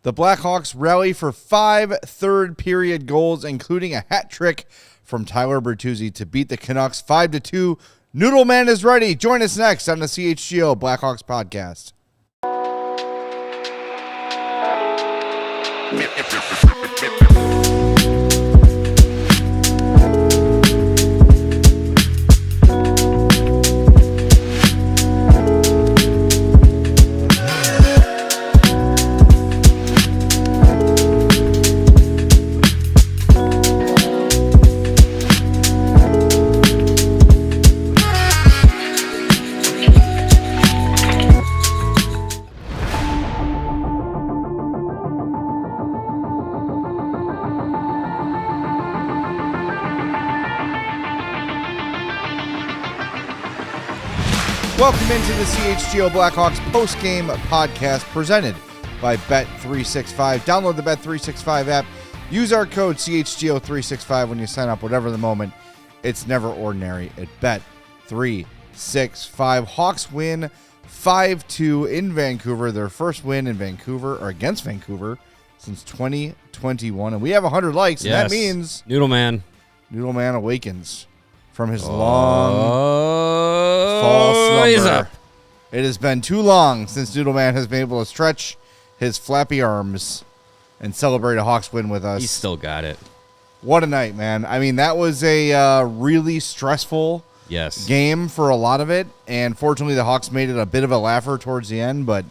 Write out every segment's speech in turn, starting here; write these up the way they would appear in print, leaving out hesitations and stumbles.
The Blackhawks rally for 5 third-period goals, including a hat trick from Tyler Bertuzzi to beat the Canucks 5-2. Noodle Man is ready. Join us next on the CHGO Blackhawks Podcast. Welcome into the CHGO Blackhawks Postgame Podcast presented by Bet365. Download the Bet365 app. Use our code CHGO365 when you sign up. Whatever the moment, it's never ordinary at Bet365. Hawks win 5-2 in Vancouver. Their first win in Vancouver or against Vancouver since 2021. And we have 100 likes, and that means Noodle Man awakens from his long fall slumber. It has been too long since Noodle Man has been able to stretch his flappy arms and celebrate a Hawks win with us. He's still got it. What a night, man. I mean, that was a really stressful game for a lot of it, and fortunately the Hawks made it a bit of a laugher towards the end, but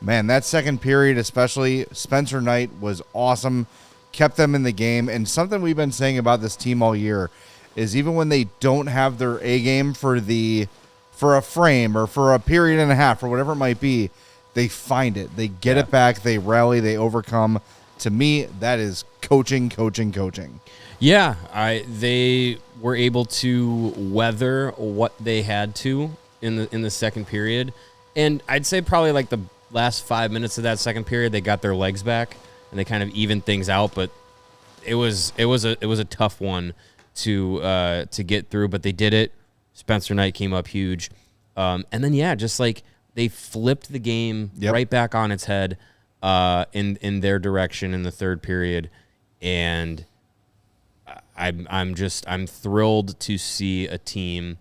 man, that second period especially, Spencer Knight was awesome, kept them in the game, and something we've been saying about this team all year is even when they don't have their A game for a frame or for a period and a half or whatever it might be, they find it. They get it back. They rally. They overcome. To me, that is coaching. Yeah, they were able to weather what they had to in the second period, and I'd say probably like the last 5 minutes of that second period, they got their legs back and they kind of evened things out. But it was a tough one to get through, but they did it. Spencer Knight came up huge. And then, just like they flipped the game right back on its head in their direction in the third period. And I'm thrilled to see a team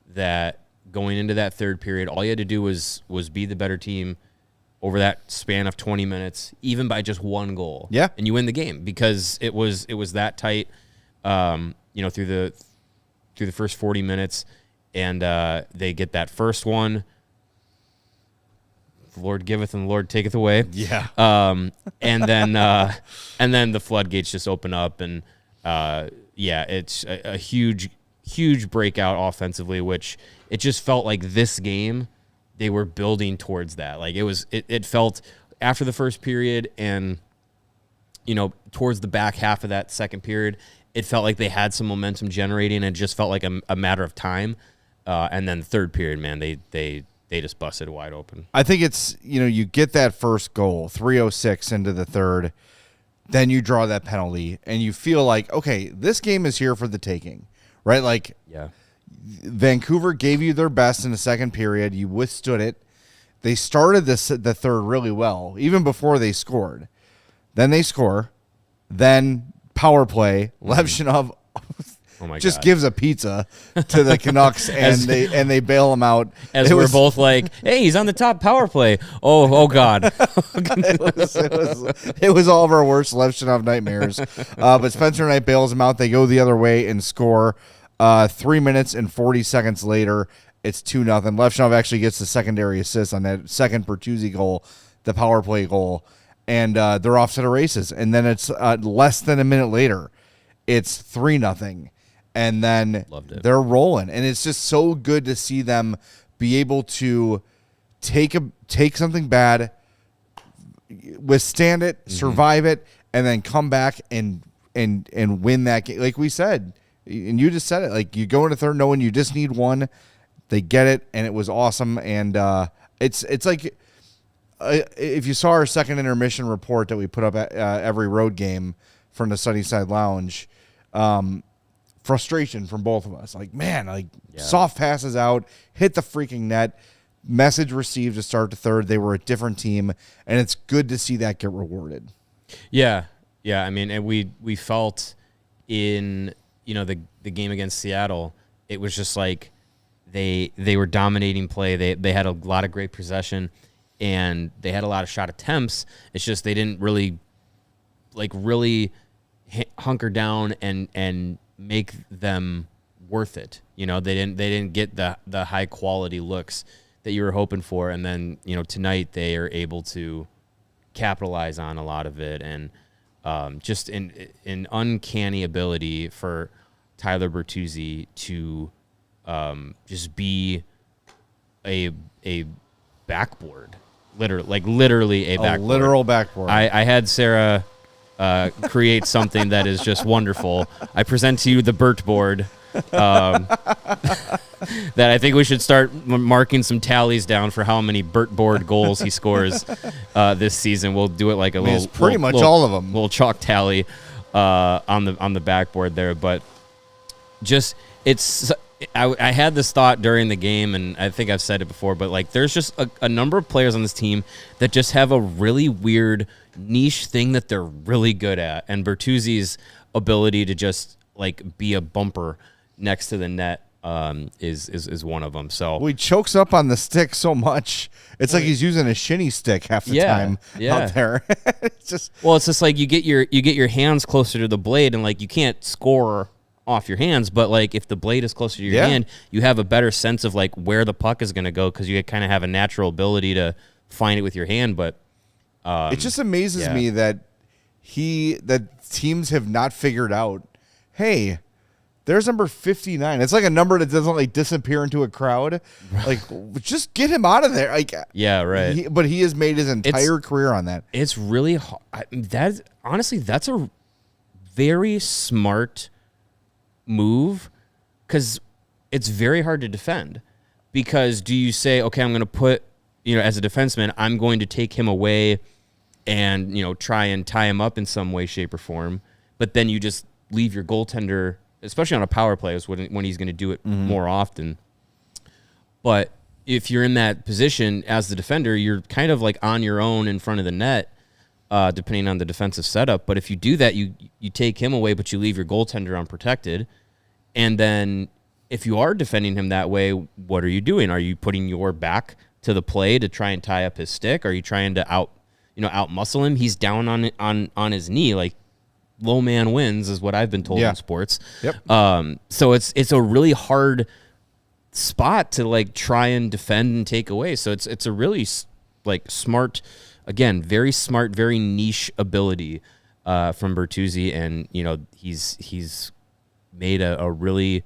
that going into that third period, all you had to do was be the better team over that span of 20 minutes, even by just one goal. Yeah. And you win the game because it was that tight. Through the first 40 minutes, and they get that first one. The Lord giveth and the Lord taketh away. Yeah. And then the floodgates just open up, and it's a huge breakout offensively, which it just felt like this game they were building towards that. Like it felt after the first period and towards the back half of that second period, it felt like they had some momentum generating, and it just felt like a matter of time. And then the third period, man, they just busted wide open. I think it's, you get that first goal, 3:06 into the third, then you draw that penalty, and you feel like, okay, this game is here for the taking, right? Like, Vancouver gave you their best in the second period. You withstood it. They started the third really well, even before they scored. Then they score. Then power play, Levshunov just gives a pizza to the Canucks, and they bail him out. As we're both like, hey, he's on the top power play. Oh God. it was all of our worst Levshunov nightmares. But Spencer Knight bails him out. They go the other way and score. 3 minutes and 40 seconds later, it's 2-0. Levshunov actually gets the secondary assist on that second Bertuzzi goal, the power play goal. And they're off to the races. And then it's less than a minute later, it's 3-0. And then they're rolling. And it's just so good to see them be able to take something bad, withstand it, survive it, and then come back and win that game. Like we said, and you just said it, like you go into third knowing you just need one. They get it, and it was awesome. And it's like, if you saw our second intermission report that we put up at every road game from the Sunnyside Lounge, frustration from both of us. Like, man, soft passes out, hit the freaking net. message received to start the third. They were a different team, and it's good to see that get rewarded. Yeah. I mean, and we felt in, the game against Seattle, it was just like they were dominating play. They had a lot of great possession, and they had a lot of shot attempts. It's just they didn't really hunker down and make them worth it. They didn't get the high quality looks that you were hoping for. And then, tonight they are able to capitalize on a lot of it. And just an uncanny ability for Tyler Bertuzzi to just be a backboard, literally a backboard. Literal backboard. I had Sarah create something that is just wonderful. I present to you the Bert board. That I think we should start marking some tallies down for how many Bert board goals he scores this season. We'll do it like it's pretty much all of them. Little chalk tally on the backboard there, but just I had this thought during the game, and I think I've said it before, but there's just a number of players on this team that just have a really weird niche thing that they're really good at, and Bertuzzi's ability to just be a bumper next to the net is one of them. So he chokes up on the stick so much. It's like he's using a shinny stick half the time out there. It's just you get your hands closer to the blade, and you can't score off your hands, but if the blade is closer to your hand, you have a better sense of where the puck is going to go, because you kind of have a natural ability to find it with your hand. But it just amazes me that teams have not figured out, hey, there's number 59. It's like a number that doesn't disappear into a crowd. Just get him out of there. Right. He has made his entire career on that. It's really hard. That's a very smart move, because it's very hard to defend. Because do you say, okay, I'm going to put, as a defenseman, I'm going to take him away and, try and tie him up in some way, shape, or form, but then you just leave your goaltender, especially on a power play, is when he's going to do it more often. But if you're in that position as the defender, you're kind of on your own in front of the net, depending on the defensive setup. But if you do that, you take him away, but you leave your goaltender unprotected. And then if you are defending him that way, what are you doing? Are you putting your back to the play to try and tie up his stick? Are you trying to out muscle him? He's down on his knee. Low man wins is what I've been told in sports. Yep. So it's a really hard spot to try and defend and take away. So it's a really smart, again, very smart, very niche ability from Bertuzzi, and he's made a really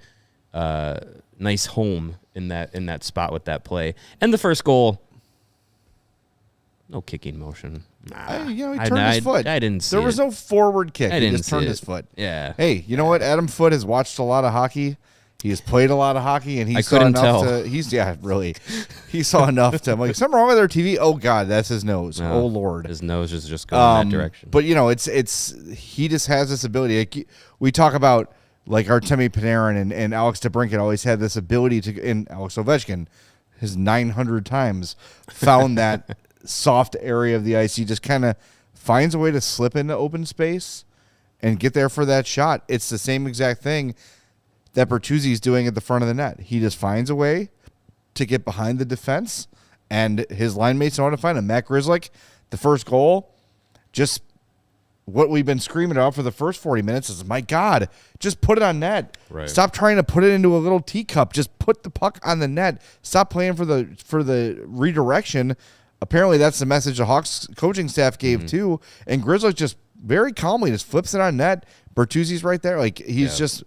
nice home in that spot with that play. And the first goal, no kicking motion. He turned his foot. I didn't see There was no forward kick. He just turned his foot. Yeah. Hey, you know what? Adam Foote has watched a lot of hockey. He has played a lot of hockey, and he saw couldn't enough tell. He saw enough to. I'm like, something wrong with our TV? Oh God, that's his nose. No, oh Lord, his nose is just going in that direction. But it's he just has this ability. We talk about Artemi Panarin and Alex DeBrincat always had this ability to. And Alex Ovechkin, his 900 times found that soft area of the ice. He just kind of finds a way to slip into open space and get there for that shot. It's the same exact thing that Bertuzzi's doing at the front of the net. He just finds a way to get behind the defense, and his line mates know how to find him. Matt Grzelcyk, the first goal, just what we've been screaming about for the first 40 minutes is, my God, just put it on net. Right. Stop trying to put it into a little teacup. Just put the puck on the net. Stop playing for the redirection. Apparently that's the message the Hawks coaching staff gave too. And Grzelcyk just very calmly just flips it on net. Bertuzzi's right there. He's just...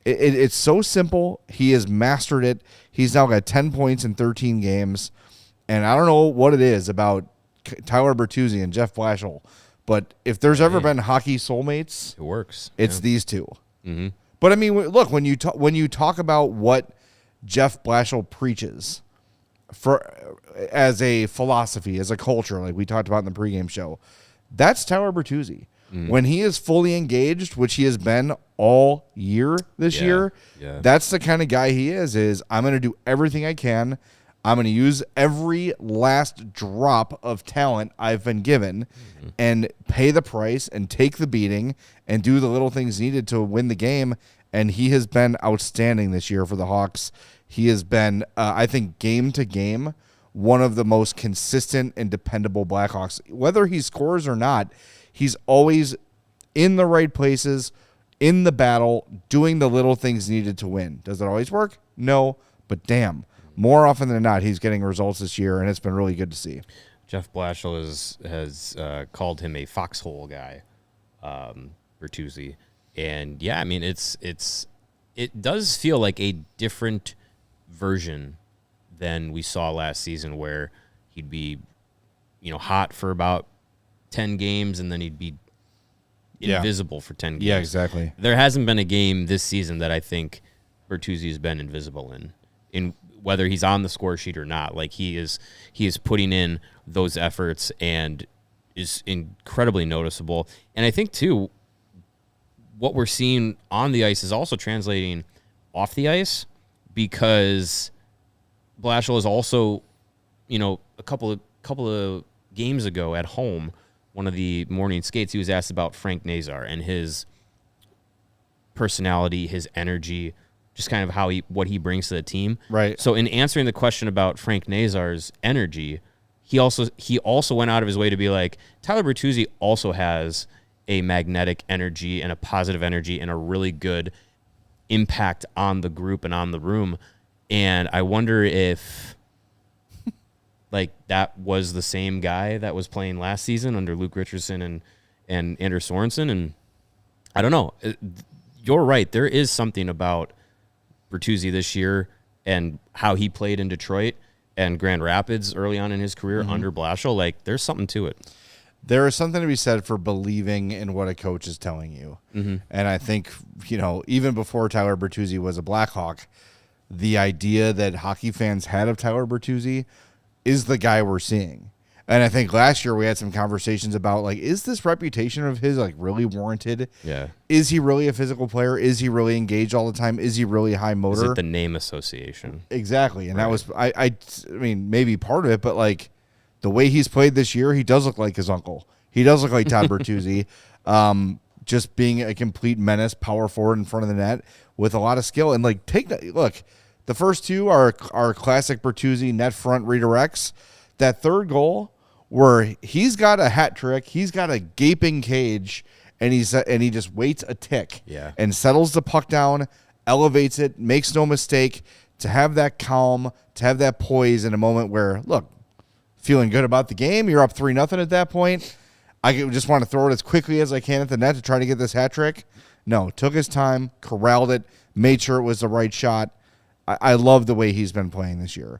It's so simple. He has mastered it. He's now got 10 points in 13 games. And I don't know what it is about Tyler Bertuzzi and Jeff Blashill, but if there's ever been hockey soulmates, it works. It's these two. Mm-hmm. But I mean, look, when you talk about what Jeff Blashill preaches as a philosophy, as a culture, like we talked about in the pregame show, that's Tyler Bertuzzi. When he is fully engaged, which he has been all year this year, that's the kind of guy he is I'm going to do everything I can. I'm going to use every last drop of talent I've been given and pay the price and take the beating and do the little things needed to win the game. And he has been outstanding this year for the Hawks. He has been, I think, game to game, one of the most consistent and dependable Blackhawks. Whether he scores or not, he's always in the right places, in the battle, doing the little things needed to win. Does it always work? No, but damn. More often than not, he's getting results this year, and it's been really good to see. Jeff Blashill has called him a foxhole guy, Bertuzzi. And, yeah, I mean, it does feel like a different version than we saw last season where he'd be, hot for about 10 games and then he'd be invisible for 10 games. Yeah, exactly. There hasn't been a game this season that I think Bertuzzi has been invisible in whether he's on the score sheet or not. Like he is putting in those efforts and is incredibly noticeable. And I think too, what we're seeing on the ice is also translating off the ice, because Blashill is also, a couple of games ago at home, one of the morning skates, he was asked about Frank Nazar and his personality, his energy, just kind of what he brings to the team. Right. So in answering the question about Frank Nazar's energy, he also went out of his way to be like, Tyler Bertuzzi also has a magnetic energy and a positive energy and a really good impact on the group and on the room. And I wonder if like that was the same guy that was playing last season under Luke Richardson and Anders Sorensen. And I don't know. You're right. There is something about Bertuzzi this year and how he played in Detroit and Grand Rapids early on in his career under Blashill. Like, there's something to it. There is something to be said for believing in what a coach is telling you. And I think, even before Tyler Bertuzzi was a Blackhawk, the idea that hockey fans had of Tyler Bertuzzi is the guy we're seeing. And I think last year we had some conversations about, like, is this reputation of his, like, really warranted? Yeah. Is he really a physical player? Is he really engaged all the time? Is he really high motor? Is it the name association? Exactly. And that was, I mean, maybe part of it, but, like, the way he's played this year, he does look like his uncle. He does look like Todd Bertuzzi, just being a complete menace, power forward in front of the net with a lot of skill. And, like, look, the first two are classic Bertuzzi net front redirects. That third goal, where he's got a hat trick, he's got a gaping cage, and he just waits a tick and settles the puck down, elevates it, makes no mistake, to have that calm, to have that poise in a moment where, look, feeling good about the game, you're up 3-0 at that point. I just want to throw it as quickly as I can at the net to try to get this hat trick. No, took his time, corralled it, made sure it was the right shot. I love the way he's been playing this year.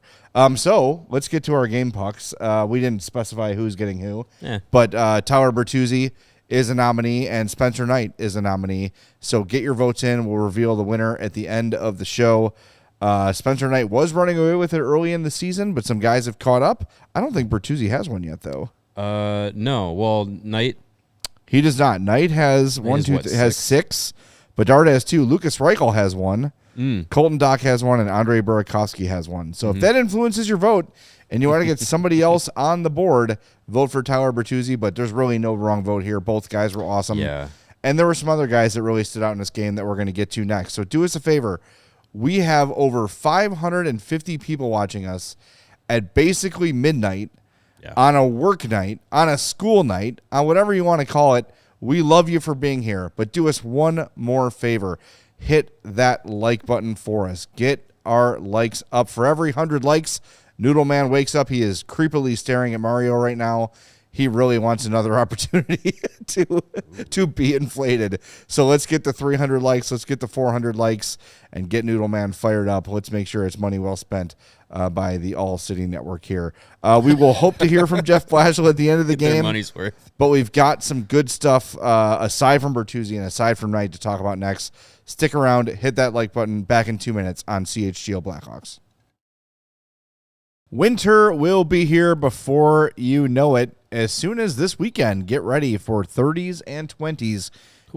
So let's get to our game pucks. We didn't specify who's getting who, but Tyler Bertuzzi is a nominee and Spencer Knight is a nominee. So get your votes in. We'll reveal the winner at the end of the show. Spencer Knight was running away with it early in the season, but some guys have caught up. I don't think Bertuzzi has one yet, though. No. Well, Knight. He does not. Knight has has 6. Bedard has 2. Lukas Reichel has 1. Colton Dock has 1, and Andrei Burakovsky has 1. So if that influences your vote and you want to get somebody else on the board, vote for Tyler Bertuzzi, but there's really no wrong vote here. Both guys were awesome. Yeah. And there were some other guys that really stood out in this game that we're going to get to next. So do us a favor. We have over 550 people watching us at basically midnight on a work night, on a school night, on whatever you want to call it. We love you for being here, but do us one more favor. Hit that like button for us. Get our likes up. For every 100 likes, Noodle Man wakes up. He is creepily staring at Mario right now. He really wants another opportunity to be inflated. So let's get the 300 likes. Let's get the 400 likes and get Noodle Man fired up. Let's make sure it's money well spent by the All-City Network here. We will hope to hear from Jeff Blashill at the end of the game. Their money's worth. But we've got some good stuff aside from Bertuzzi and aside from Knight to talk about next. Stick around. Hit that like button. Back in 2 minutes on CHGO Blackhawks. Winter will be here before you know it. As soon as this weekend, get ready for 30s and 20s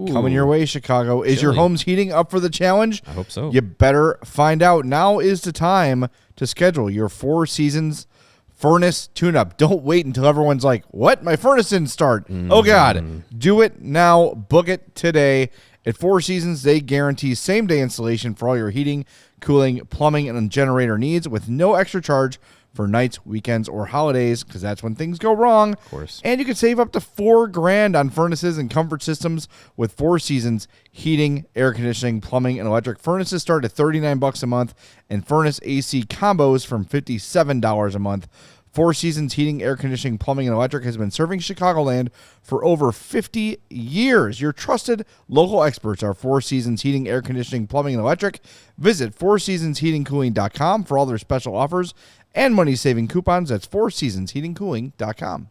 coming your way, Chicago. Is your home's heating up for the challenge? I hope so. You better find out. Now is the time to schedule your Four Seasons furnace tune-up. Don't wait until everyone's like, what? My furnace didn't start. Oh, God. Do it now. Book it today. At Four Seasons, they guarantee same-day installation for all your heating, cooling, plumbing, and generator needs with no extra charge for nights, weekends, or holidays, because that's when things go wrong. Of course. And you can save up to $4,000 on furnaces and comfort systems with Four Seasons heating, air conditioning, plumbing, and electric. Furnaces start at $39 a month, and furnace AC combos from $57 a month. Four Seasons heating, air conditioning, plumbing, and electric has been serving Chicagoland for over 50 years. Your trusted local experts are Four Seasons heating, air conditioning, plumbing, and electric. Visit fourseasonsheatingcooling.com for all their special offers and money-saving coupons. That's fourseasonsheatingcooling.com.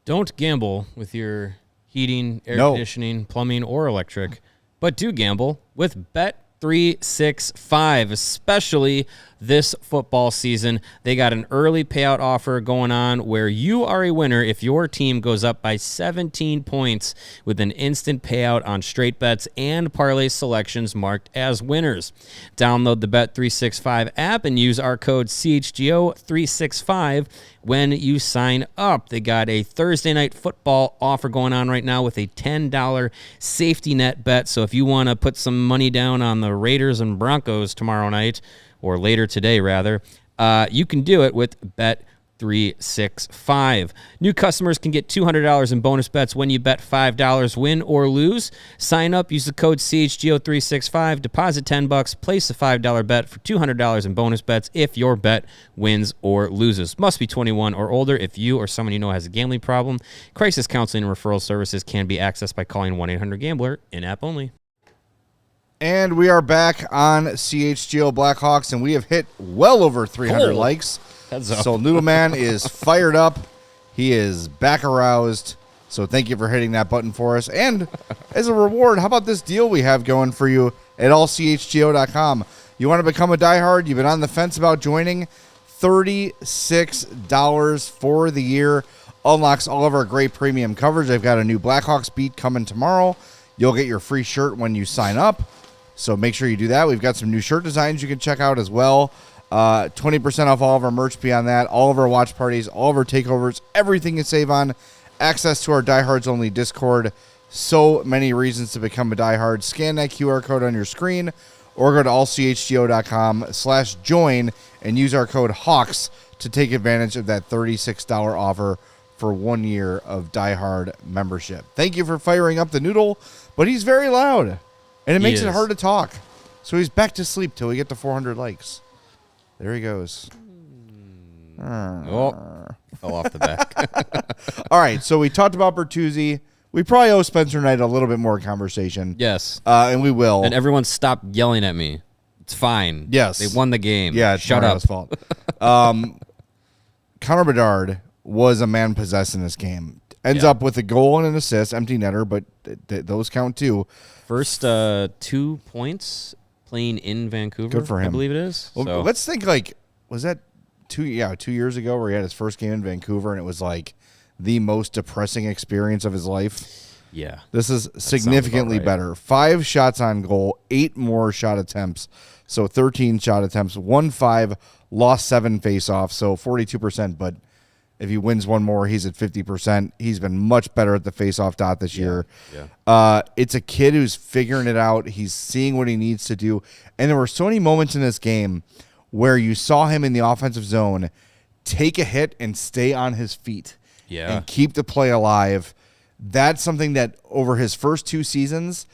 Don't gamble with your heating, air conditioning, plumbing, or electric, but do gamble with Bet365, especially this football season. They got an early payout offer going on where you are a winner if your team goes up by 17 points with an instant payout on straight bets and parlay selections marked as winners. Download the Bet365 app and use our code CHGO365 when you sign up. They got a Thursday night football offer going on right now with a $10 safety net bet. So if you want to put some money down on the Raiders and Broncos tomorrow night, or later today, rather, you can do it with Bet365. New customers can get $200 in bonus bets when you bet $5, win or lose. Sign up, use the code CHGO365, deposit $10, place a $5 bet for $200 in bonus bets if your bet wins or loses. Must be 21 or older. If you or someone you know has a gambling problem, crisis counseling and referral services can be accessed by calling 1-800-GAMBLER, in-app only. And we are back on CHGO Blackhawks, and we have hit well over 300 likes. So Noodleman is fired up. He is back aroused. So thank you for hitting that button for us. And as a reward, how about this deal we have going for you at allchgo.com? You want to become a diehard? You've been on the fence about joining? $36 for the year. Unlocks all of our great premium coverage. I've got a new Blackhawks beat coming tomorrow. You'll get your free shirt when you sign up. So make sure you do that. We've got some new shirt designs you can check out as well. 20% off all of our merch beyond that. All of our watch parties, all of our takeovers, everything you save on. Access to our Diehards Only Discord. So many reasons to become a diehard. Scan that QR code on your screen or go to allchgo.com/join and use our code HAWKS to take advantage of that $36 offer for 1 year of diehard membership. Thank you for firing up the noodle, but he's very loud. And it makes it hard to talk. So he's back to sleep till we get to 400 likes. There he goes. Oh, fell off the back. All right, so we talked about Bertuzzi. We probably owe Spencer Knight a little bit more conversation. Yes. And we will. And everyone stop yelling at me. It's fine. Yes. They won the game. Yeah, it's Shut up. fault. Connor Bedard was a man possessed in this game. Ends up with a goal and an assist, empty netter, but those count too. First 2 points playing in Vancouver. Good for him. I believe it is. Well, so. Let's think was that 2 years ago where he had his first game in Vancouver and it was like the most depressing experience of his life? Yeah. This is significantly better. 5 shots on goal, 8 more shot attempts. So 13 shot attempts, 1-5, lost 7 faceoffs, so 42%, but if he wins 1 more, he's at 50%. He's been much better at the faceoff dot this year. Yeah. It's a kid who's figuring it out. He's seeing what he needs to do. And there were so many moments in this game where you saw him in the offensive zone take a hit and stay on his feet and keep the play alive. That's something that over his first 2 seasons,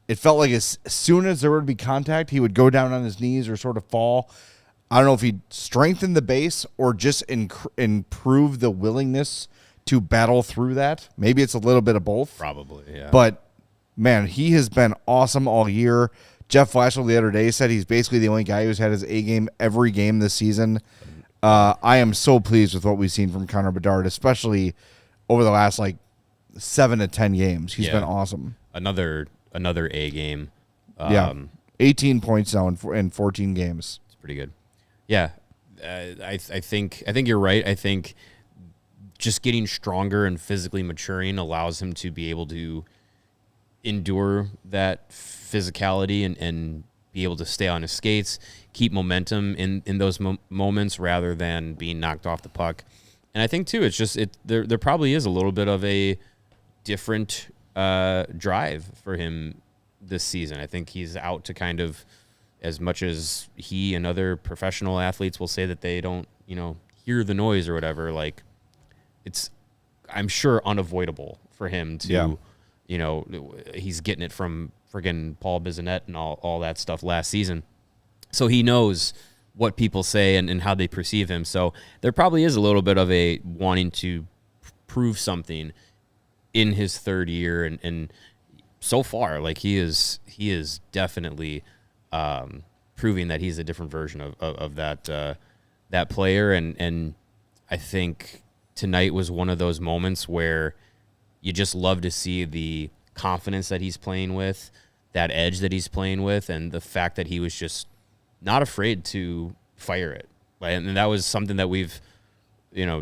it felt like as soon as there would be contact, he would go down on his knees or sort of fall. I don't know if he'd strengthen the base or just improve the willingness to battle through that. Maybe it's a little bit of both. Probably, yeah. But, man, he has been awesome all year. Jeff Blashill the other day said he's basically the only guy who's had his A game every game this season. I am so pleased with what we've seen from Connor Bedard, especially over the last, 7 to 10 games. He's been awesome. Another A game. 18 points now in 14 games. It's pretty good. Yeah, I think you're right. I think just getting stronger and physically maturing allows him to be able to endure that physicality and be able to stay on his skates, keep momentum in those moments rather than being knocked off the puck. And I think, too, it's just there probably is a little bit of a different drive for him this season. I think he's out to kind of, as much as he and other professional athletes will say that they don't, hear the noise or whatever, like, it's, I'm sure, unavoidable for him to, he's getting it from friggin' Paul Bissonnette and all that stuff last season. So he knows what people say and how they perceive him. So there probably is a little bit of a wanting to prove something in his third year. And so far, like, he is definitely proving that he's a different version of that player. And I think tonight was one of those moments where you just love to see the confidence that he's playing with, that edge that he's playing with, and the fact that he was just not afraid to fire it. And that was something that we've,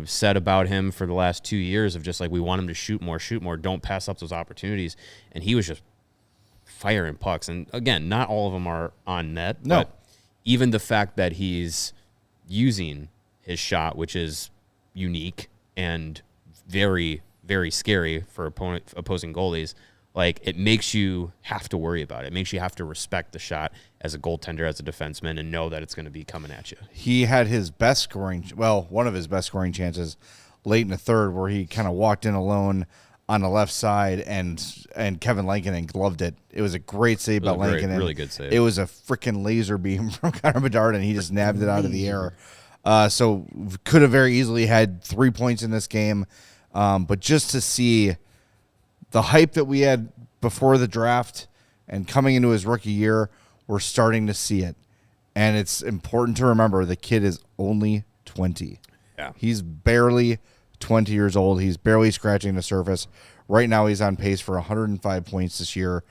said about him for the last 2 years, of just like, we want him to shoot more, don't pass up those opportunities. And he was just firing pucks. And again, not all of them are on net. No. But even the fact that he's using his shot, which is unique and very, very scary for opposing goalies, like, it makes you have to worry about it. It makes you have to respect the shot as a goaltender, as a defenseman, and know that it's going to be coming at you. He had his best scoring, one of his best scoring chances late in the third, where he kind of walked in alone on the left side, and Kevin Lankinen gloved it. It was a great save by Lankinen. Really good save. It was a freaking laser beam from Connor Bedard, and he just nabbed it out of the air. So could have very easily had 3 points in this game. But just to see the hype that we had before the draft and coming into his rookie year, we're starting to see it. And it's important to remember the kid is only 20. Yeah. He's barely 20 years old. He's barely scratching the surface. Right now he's on pace for 105 points this year.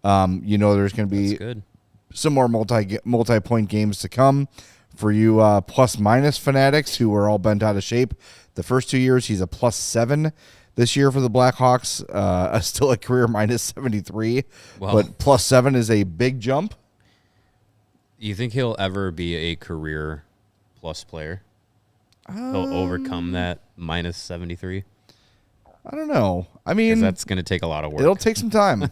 There's going to be some more multi-point games to come for you plus-minus fanatics who are all bent out of shape. The first 2 years, he's a +7 this year for the Blackhawks. Still a career -73, but +7 is a big jump. You think he'll ever be a career plus player? He'll overcome that -73? I don't know. I mean, that's going to take a lot of work. It'll take some time.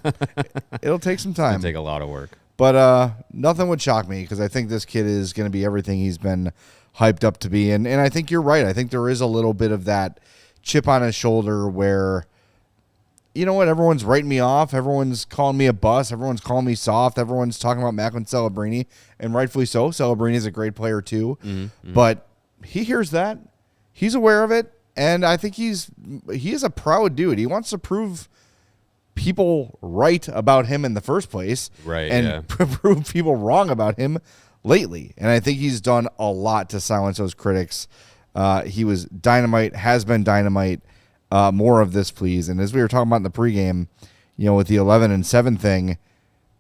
It'll take some time. It'll take a lot of work. But nothing would shock me, because I think this kid is going to be everything he's been hyped up to be. And I think you're right. I think there is a little bit of that chip on his shoulder where, you know what, everyone's writing me off. Everyone's calling me a bust. Everyone's calling me soft. Everyone's talking about Macklin Celebrini, and rightfully so. Celebrini is a great player too. Mm-hmm. But he hears that. He's aware of it. And I think he is a proud dude. He wants to prove people right about him in the first place, right? And prove people wrong about him lately. And I think he's done a lot to silence those critics. He was dynamite, has been dynamite. More of this, please. And as we were talking about in the pregame, with the 11-7 thing,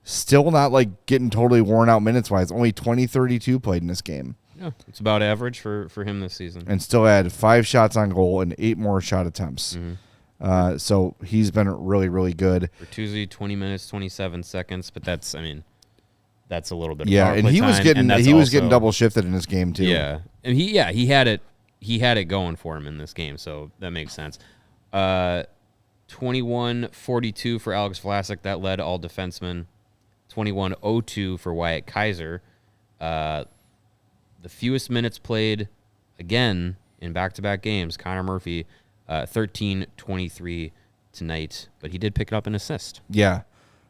still not like getting totally worn out minutes wise. Only 20-32 played in this game. Yeah, it's about average for him this season. And still had 5 shots on goal and 8 more shot attempts. Mm-hmm. So he's been really, really good. Bertuzzi, 20 minutes, 27 seconds, but that's a little bit. Yeah, and he was getting double shifted in this game too. Yeah, and he had it going for him in this game, so that makes sense. 21-42 for Alex Vlasic, that led all defensemen. 21-02 for Wyatt Kaiser. The fewest minutes played, again, in back-to-back games, Connor Murphy, 13-23 tonight. But he did pick up an assist. Yeah,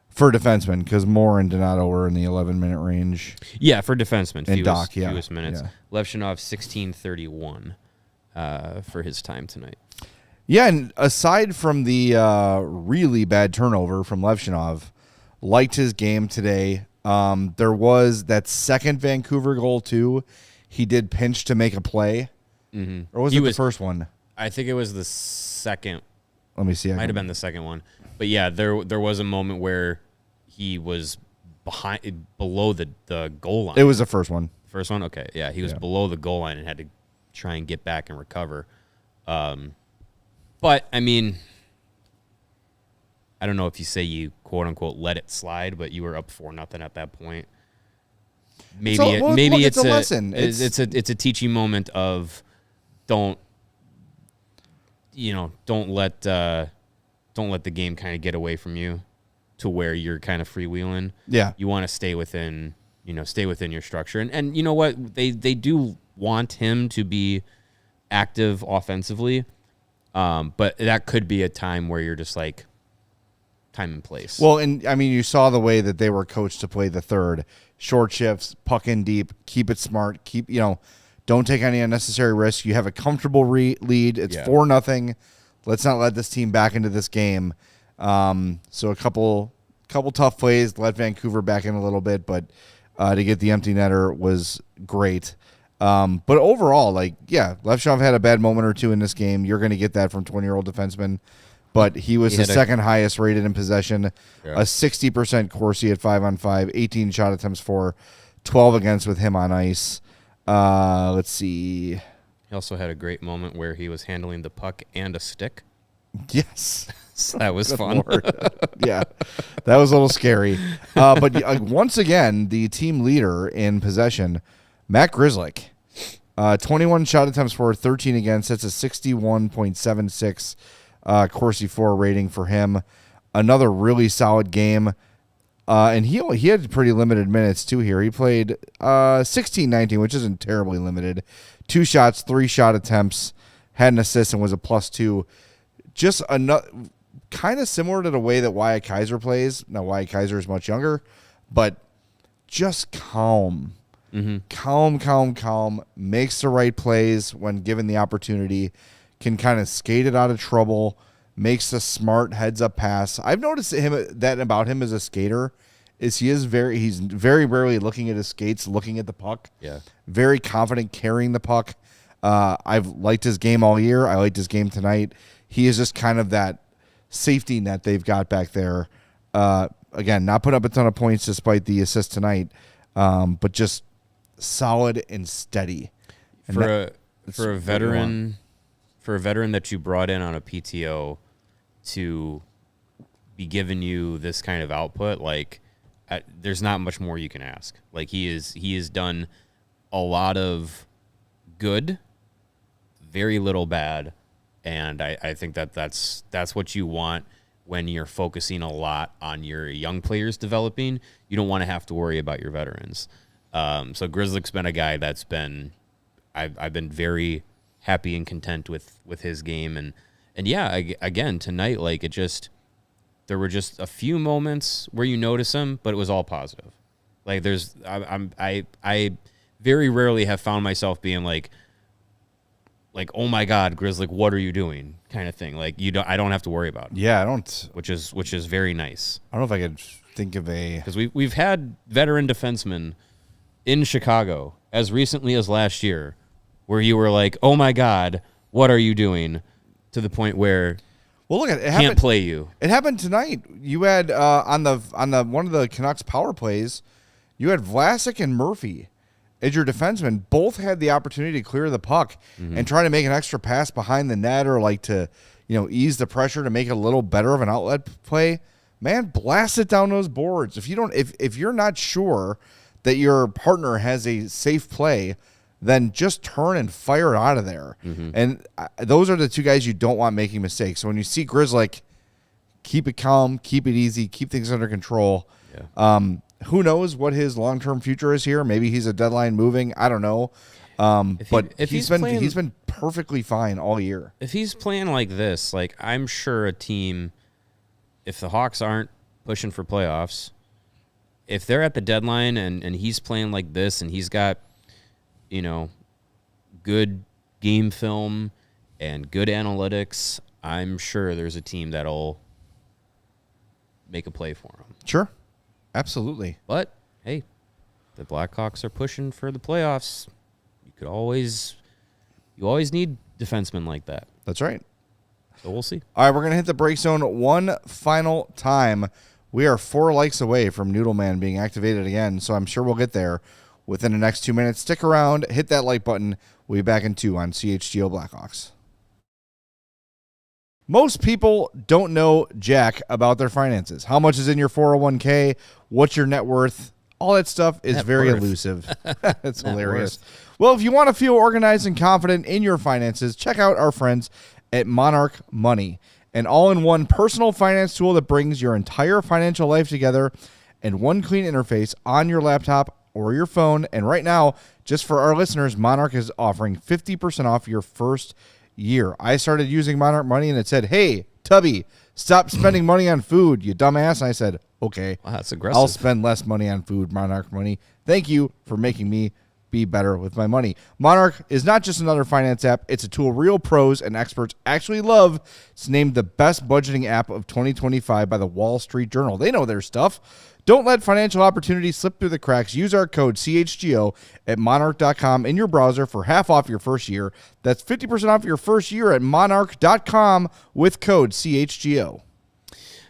for defensemen, because Moore and Donato were in the 11-minute range. Yeah, for defensemen, fewest minutes. Yeah. Levshunov, 16-31 for his time tonight. Yeah, and aside from the really bad turnover from Levshunov, liked his game today. There was that second Vancouver goal, too. He did pinch to make a play. Mm-hmm. Or was it the first one? I think it was the second. Let me see. Might have been the second one. But, yeah, there was a moment where he was below the goal line. It was the first one. First one? Okay. Yeah, he was below the goal line and had to try and get back and recover. But, I mean, I don't know if you say you quote unquote let it slide, but you were up 4-0 at that point. Maybe It's a lesson. It's a teaching moment of don't let the game kind of get away from you to where you're kind of freewheeling. Yeah. You want to stay within your structure. And you know what? They do want him to be active offensively. But that could be a time where you're just like time and place. Well, and I mean, you saw the way that they were coached to play the third. Short shifts, puck in deep, keep it smart, don't take any unnecessary risks. You have a comfortable lead. It's 4-0. Let's not let this team back into this game. So a couple tough plays, let Vancouver back in a little bit, but to get the empty netter was great. But overall, Levshunov had a bad moment or two in this game. You're going to get that from 20-year-old defenseman. But he was the second highest rated in possession, a 60% Corsi at 5-on-5, 18 shot attempts for, 12 against with him on ice. Let's see. He also had a great moment where he was handling the puck and a stick. Yes. So that was fun. Yeah, that was a little scary. But once again, the team leader in possession, Matt Grzelcyk, 21 shot attempts for, 13 against. That's a 61.76 Corsi 4 rating for him. Another really solid game. And he had pretty limited minutes, too, here. He played 16-19, which isn't terribly limited. 2 shots, 3 shot attempts, had an assist, and was a +2. Just kind of similar to the way that Wyatt Kaiser plays. Now, Wyatt Kaiser is much younger, but just calm. Mm-hmm. Calm. Makes the right plays when given the opportunity. Can kind of skate it out of trouble. Makes a smart heads-up pass. I've noticed about him as a skater is he's very rarely looking at his skates, looking at the puck. Yeah. Very confident carrying the puck. I've liked his game all year. I liked his game tonight. He is just kind of that safety net they've got back there. Again, not put up a ton of points despite the assist tonight, but just solid and steady. And for a veteran that you brought in on a PTO to be giving you this kind of output, there's not much more you can ask. He has done a lot of good, very little bad, and I think that's what you want when you're focusing a lot on your young players developing. You don't want to have to worry about your veterans. So Grzelcyk's been a guy that's been I've been very happy and content with his game, and yeah, again tonight, there were just a few moments where you notice him, but it was all positive. I very rarely have found myself being like, oh my God, Grzelcyk, what are you doing? Kind of thing. I don't have to worry about it. Yeah, I don't. Which is very nice. I don't know if I could think of because we've had veteran defensemen in Chicago as recently as last year, where you were like, oh my God, what are you doing? To the point where can't play you. It happened tonight. You had on the one of the Canucks power plays, you had Vlasic and Murphy as your defensemen. Both had the opportunity to clear the puck and try to make an extra pass behind the net or to ease the pressure to make it a little better of an outlet play. Man, blast it down those boards. If you're not sure that your partner has a safe play, then just turn and fire it out of there. Mm-hmm. And those are the two guys you don't want making mistakes. So when you see Grzelcyk, keep it calm, keep it easy, keep things under control. Yeah. Who knows what his long-term future is here? Maybe he's a deadline moving. I don't know. He's been perfectly fine all year. If he's playing like this, I'm sure a team, if the Hawks aren't pushing for playoffs, if they're at the deadline and he's playing like this and he's got good game film and good analytics, I'm sure there's a team that'll make a play for him. Sure. Absolutely. But, hey, the Blackhawks are pushing for the playoffs. You always need defensemen like that. That's right. So we'll see. All right, we're going to hit the break zone one final time. We are 4 likes away from Noodleman being activated again, so I'm sure we'll get there within the next 2 minutes. Stick around, hit that like button. We'll be back in 2 on CHGO Blackhawks. Most people don't know jack about their finances. How much is in your 401k? What's your net worth? All that stuff is very elusive. It's hilarious. Well, if you want to feel organized and confident in your finances, check out our friends at Monarch Money, an all-in-one personal finance tool that brings your entire financial life together in one clean interface on your laptop or your phone. And right now, just for our listeners, Monarch is offering 50% off your first year. I started using Monarch Money and it said, "Hey, Tubby, stop spending money on food, you dumbass." And I said, "Okay, wow, that's aggressive. I'll spend less money on food, Monarch Money. Thank you for making me be better with my money." Monarch is not just another finance app. It's a tool real pros and experts actually love. It's named the best budgeting app of 2025 by the Wall Street Journal. They know their stuff. Don't let financial opportunities slip through the cracks. Use our code CHGO at monarch.com in your browser for half off your first year. That's 50% off your first year at monarch.com with code CHGO.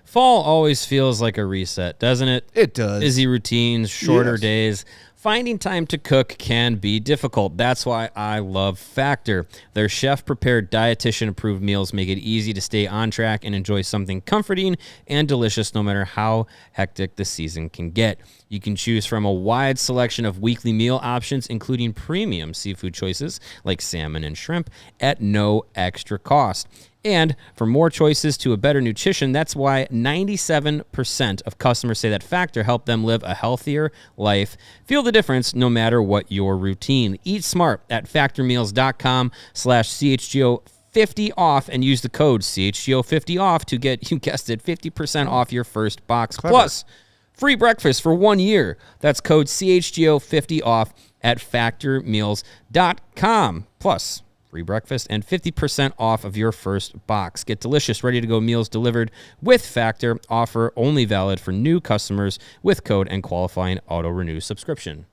Fall always feels like a reset, doesn't it? It does. Busy routines, shorter days. Finding time to cook can be difficult. That's why I love Factor. Their chef-prepared, dietitian-approved meals make it easy to stay on track and enjoy something comforting and delicious no matter how hectic the season can get. You can choose from a wide selection of weekly meal options, including premium seafood choices like salmon and shrimp at no extra cost. And for more choices to a better nutrition, that's why 97% of customers say that Factor helped them live a healthier life. Feel the difference no matter what your routine. Eat smart at factormeals.com/CHGO50 off and use the code CHGO50 off to get, you guessed it, 50% off your first box. Clever. Plus, free breakfast for 1 year. That's code CHGO50 off at factormeals.com. Plus, free breakfast and 50% off of your first box. Get delicious, ready-to-go meals delivered with Factor. Offer only valid for new customers with code and qualifying auto-renew subscription.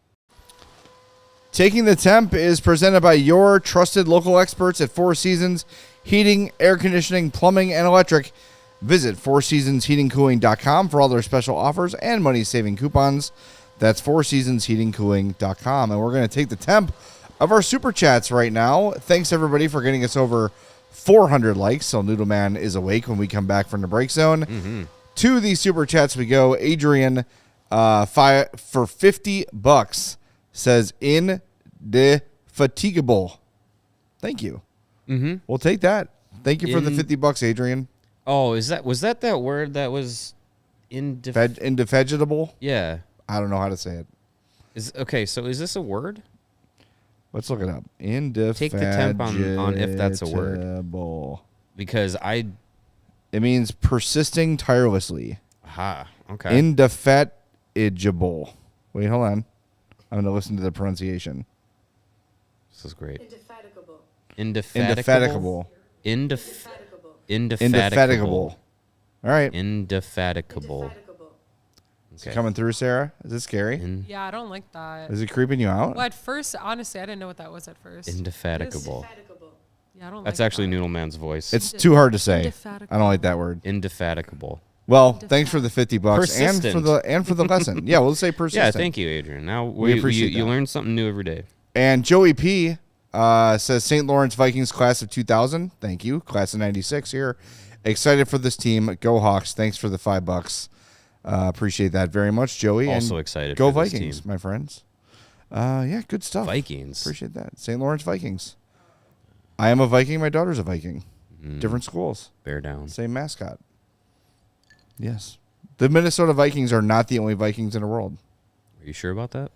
Taking the Temp is presented by your trusted local experts at Four Seasons Heating, Air Conditioning, Plumbing, and Electric. Visit fourseasonsheatingcooling.com for all their special offers and money-saving coupons. That's fourseasonsheatingcooling.com. And we're going to take the temp of our super chats right now. Thanks everybody for getting us over 400 likes. So Noodleman is awake when we come back from the break zone. Mm-hmm. To these super chats we go. Adrian, for $50 says indefatigable. Thank you. Mm-hmm. We'll take that. Thank you for the $50, Adrian. Oh, was that word that was indefatigable? Yeah. I don't know how to say it. So is this a word? Let's look it up. Take the temp on if that's a word. Because it means persisting tirelessly. Aha. Okay. Indefatigable. Wait, hold on. I'm going to listen to the pronunciation. This is great. Indefatigable. Indefatigable. All right. Indefatigable. Is it coming through, Sarah? Is it scary? Yeah, I don't like that. Is it creeping you out? Well, at first, honestly, I didn't know what that was at first. Indefatigable. Yeah, I don't That's like actually that. Noodleman's voice. It's too hard to say. I don't like that word. Indefatigable. Well, thanks for the $50 Persistent. and for the lesson. Yeah, we'll say persistent. Yeah, thank you, Adrian. Now we appreciate you learn something new every day. And Joey P says St. Lawrence Vikings class of 2000. Thank you, class of 96 here. Excited for this team. Go Hawks. Thanks for the $5. Appreciate that very much, Joey. Also and excited. Go for Vikings, this team. my friends. Yeah, good stuff. Vikings. Appreciate that. St. Lawrence Vikings. I am a Viking. My daughter's a Viking. Different schools. Bear down. Same mascot. Yes. The Minnesota Vikings are not the only Vikings in the world. Are you sure about that?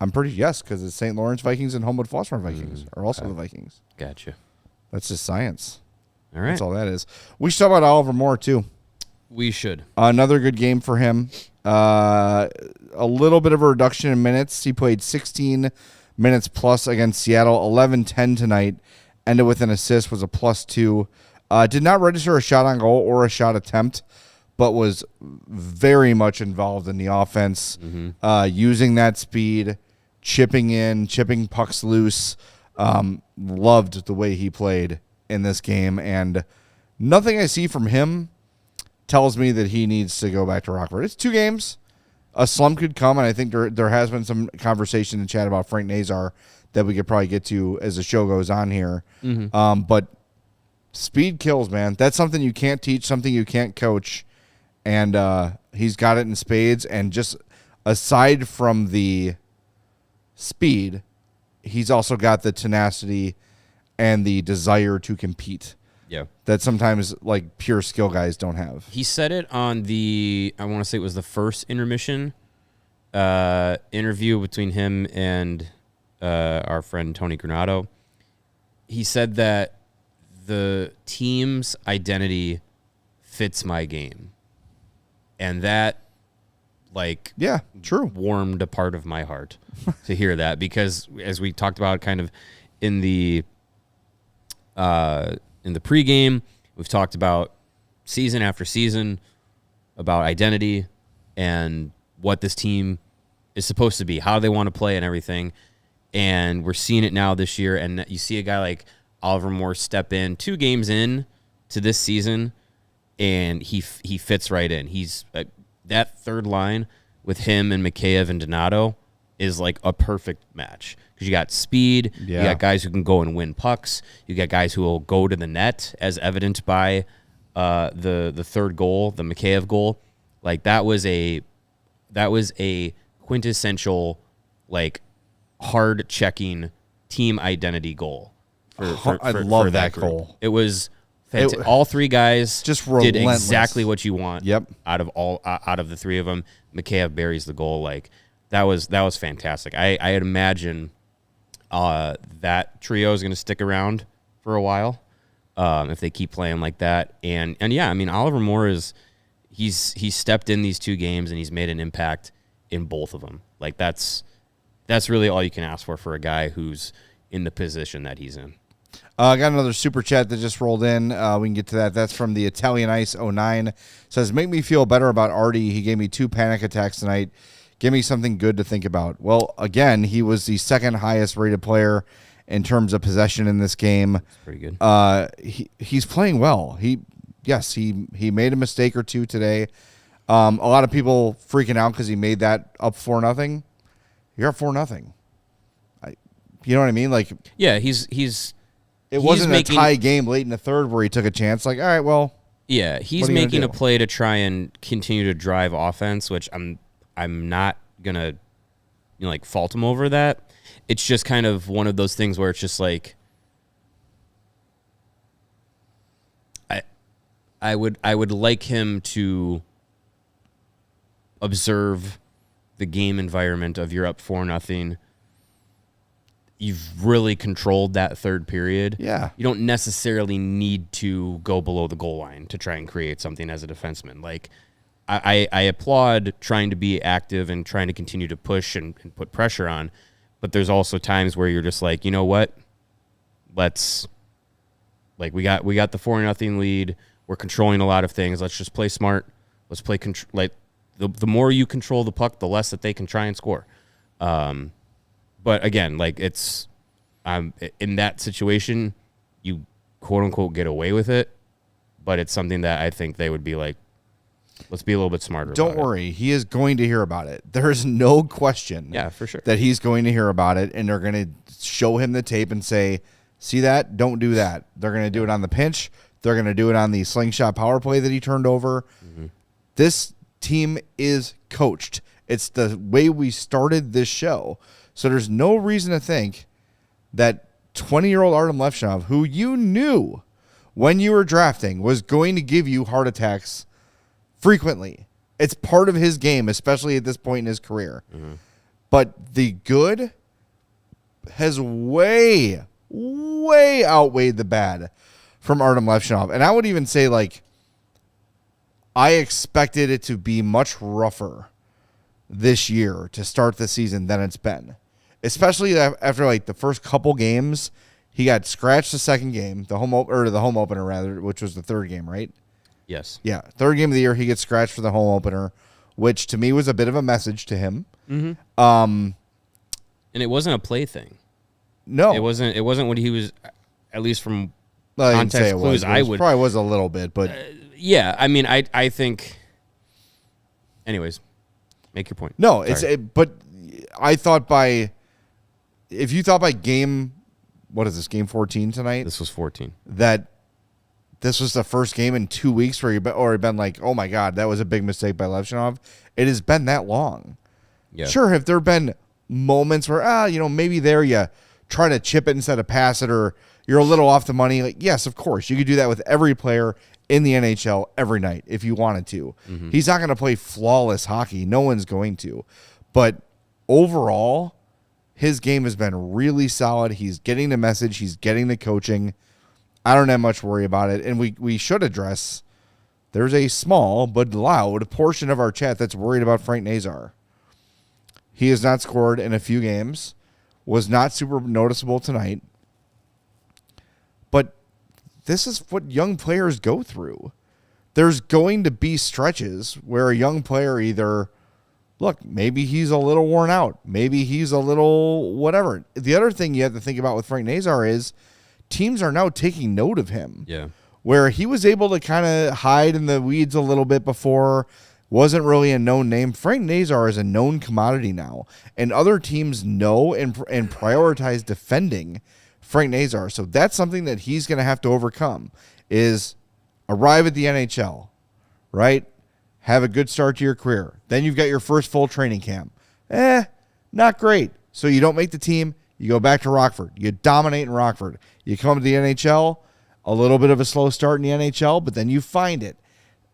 I'm yes, because it's St. Lawrence Vikings and Homewood Phosphor Vikings are also the Vikings. Gotcha. That's just science. All right. That's all that is. We should talk about Oliver Moore, too. We should. Another good game for him. A little bit of a reduction in minutes. He played 16 minutes plus against Seattle, 11-10 tonight. Ended with an assist, was a +2. Did not register a shot on goal or a shot attempt, but was very much involved in the offense, using that speed, chipping pucks loose. Loved the way he played in this game, and nothing I see from him tells me that he needs to go back to Rockford. It's 2 games. A slump could come, and I think there has been some conversation in chat about Frank Nazar that we could probably get to as the show goes on here. But Speed kills, man. That's something you can't teach, something you can't coach. And he's got it in spades. And just aside from the speed, he's also got the tenacity and the desire to compete. Yeah. That sometimes like pure skill guys don't have. He said it on I want to say it was the first intermission interview between him and our friend Tony Granato. He said that the team's identity fits my game. And that, yeah, true, warmed a part of my heart to hear that, because as we talked about kind of in the pregame, we've talked about season after season about identity and what this team is supposed to be, how they want to play and everything. And we're seeing it now this year. And you see a guy like Oliver Moore step in 2 games in to this season, and he fits right in. He's that third line with him and Mikheyev and Donato is like a perfect match, because you got speed, you got guys who can go and win pucks, you got guys who will go to the net, as evident by the third goal, the Mikheyev goal. Like that was a quintessential like hard checking team identity goal. I love that goal. It was fantastic. All 3 guys just did exactly what you want. Yep. Out of the 3 of them, Mikheyev buries the goal. Like that was fantastic. I'd imagine that trio is going to stick around for a while if they keep playing like that. And yeah, I mean Oliver Moore he's stepped in these 2 games and he's made an impact in both of them. Like that's really all you can ask for a guy who's in the position that he's in. I got another super chat that just rolled in. We can get to that. That's from the Italian Ice 09. Says, make me feel better about Artie. He gave me 2 panic attacks tonight. Give me something good to think about. Well, again, he was the second highest rated player in terms of possession in this game. That's pretty good. He's playing well. He made a mistake or 2 today. A lot of people freaking out because he made that up 4-0. You're up 4-0. You know what I mean? Like, yeah, he's. It wasn't a tie game late in the third where he took a chance. Like, all right, well. Yeah, he's making a play to try and continue to drive offense, which I'm not gonna like fault him over that. It's just kind of one of those things where it's just like I would like him to observe the game environment of you're up 4-0. You've really controlled that third period. Yeah. You don't necessarily need to go below the goal line to try and create something as a defenseman. Like, I applaud trying to be active and trying to continue to push and put pressure on, but there's also times where you're just like, you know what? Let's, like, we got the 4-0 lead. We're controlling a lot of things. Let's just play smart. Let's play like the more you control the puck, the less that they can try and score. But again, like it's in that situation, you quote unquote get away with it, but it's something that I think they would be like, let's be a little bit smarter. Don't worry, he is going to hear about it. There's no question. Yeah, for sure. That he's going to hear about it, and they're going to show him the tape and say, "See that? Don't do that." They're going to do it on the pinch. They're going to do it on the slingshot power play that he turned over. Mm-hmm. This team is coached. It's the way we started this show. So there's no reason to think that 20-year-old Artyom Levshunov, who you knew when you were drafting, was going to give you heart attacks frequently. It's part of his game, especially at this point in his career. Mm-hmm. But the good has way, way outweighed the bad from Artyom Levshunov. And I would even say, like, I expected it to be much rougher this year to start the season than it's been. Especially after like the first couple games, he got scratched the second game, the home opener rather, which was the third game, right? Yes. Yeah, third game of the year, he gets scratched for the home opener, which to me was a bit of a message to him. Mm-hmm. And it wasn't a play thing. No, it wasn't. It wasn't what he was. At least from well, context clues, I would probably was a little bit, but yeah. I mean, I think. Anyways, make your point. No, but I thought if you thought by game, what is this, game 14 tonight? This was 14. That this was the first game in 2 weeks where you've been like, oh my God, that was a big mistake by Levshunov. It has been that long. Yeah. Sure, have there been moments where, maybe there you try to chip it instead of pass it, or you're a little off the money? Like, yes, of course. You could do that with every player in the NHL every night if you wanted to. Mm-hmm. He's not going to play flawless hockey. No one's going to. But overall, his game has been really solid. He's getting the message. He's getting the coaching. I don't have much worry about it. And we should address, there's a small but loud portion of our chat that's worried about Frank Nazar. He has not scored in a few games, was not super noticeable tonight. But this is what young players go through. There's going to be stretches where a young player either, look, maybe he's a little worn out. Maybe he's a little whatever. The other thing you have to think about with Frank Nazar is teams are now taking note of him. Yeah. Where he was able to kind of hide in the weeds a little bit before, wasn't really a known name. Frank Nazar is a known commodity now, and other teams know and prioritize defending Frank Nazar. So that's something that he's going to have to overcome, is arrive at the NHL, right? Have a good start to your career. Then you've got your first full training camp. Not great. So you don't make the team. You go back to Rockford. You dominate in Rockford. You come to the NHL, a little bit of a slow start in the NHL, but then you find it.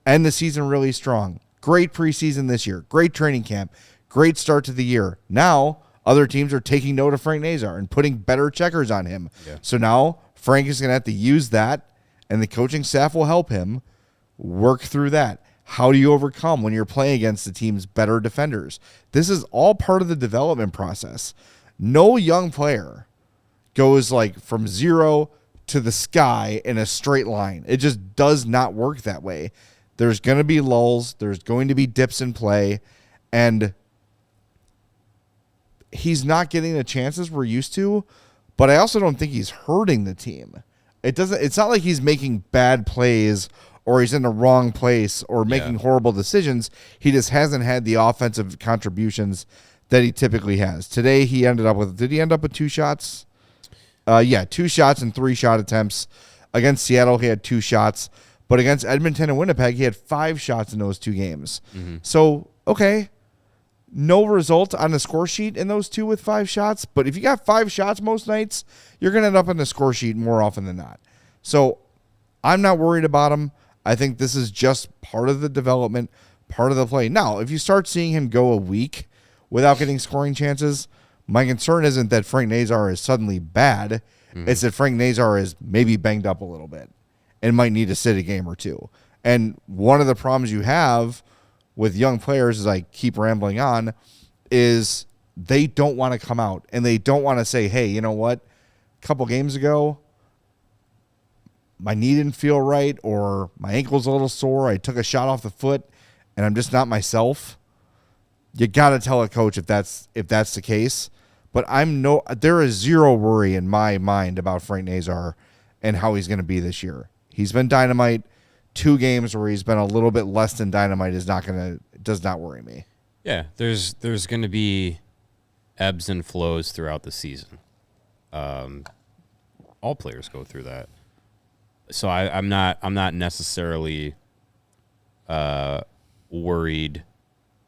End the season really strong. Great preseason this year. Great training camp. Great start to the year. Now, other teams are taking note of Frank Nazar and putting better checkers on him. Yeah. So now Frank is going to have to use that, and the coaching staff will help him work through that. How do you overcome when you're playing against the team's better defenders? This is all part of the development process. No young player goes like from zero to the sky in a straight line. It just does not work that way. There's going to be lulls. There's going to be dips in play. And he's not getting the chances we're used to, but I also don't think he's hurting the team. It's not like he's making bad plays or he's in the wrong place or making horrible decisions. He just hasn't had the offensive contributions that he typically has. Today he ended up with, did he end up with 2 shots? 2 shots and 3 shot attempts. Against Seattle, he had 2 shots. But against Edmonton and Winnipeg, he had 5 shots in those 2 games. Mm-hmm. So, okay, no result on the score sheet in those 2 with 5 shots. But if you got 5 shots most nights, you're going to end up on the score sheet more often than not. So I'm not worried about him. I think this is just part of the development, part of the play. Now, if you start seeing him go a week without getting scoring chances, my concern isn't that Frank Nazar is suddenly bad. Mm-hmm. It's that Frank Nazar is maybe banged up a little bit and might need to sit a game or 2. And one of the problems you have with young players, as I keep rambling on, is they don't want to come out and they don't want to say, hey, you know what? A couple games ago, my knee didn't feel right or my ankle's a little sore. I took a shot off the foot and I'm just not myself. You got to tell a coach if that's the case. But there is zero worry in my mind about Frank Nazar and how he's going to be this year. He's been dynamite. 2 games where he's been a little bit less than dynamite does not worry me. Yeah, there's going to be ebbs and flows throughout the season. All players go through that. So I'm not necessarily worried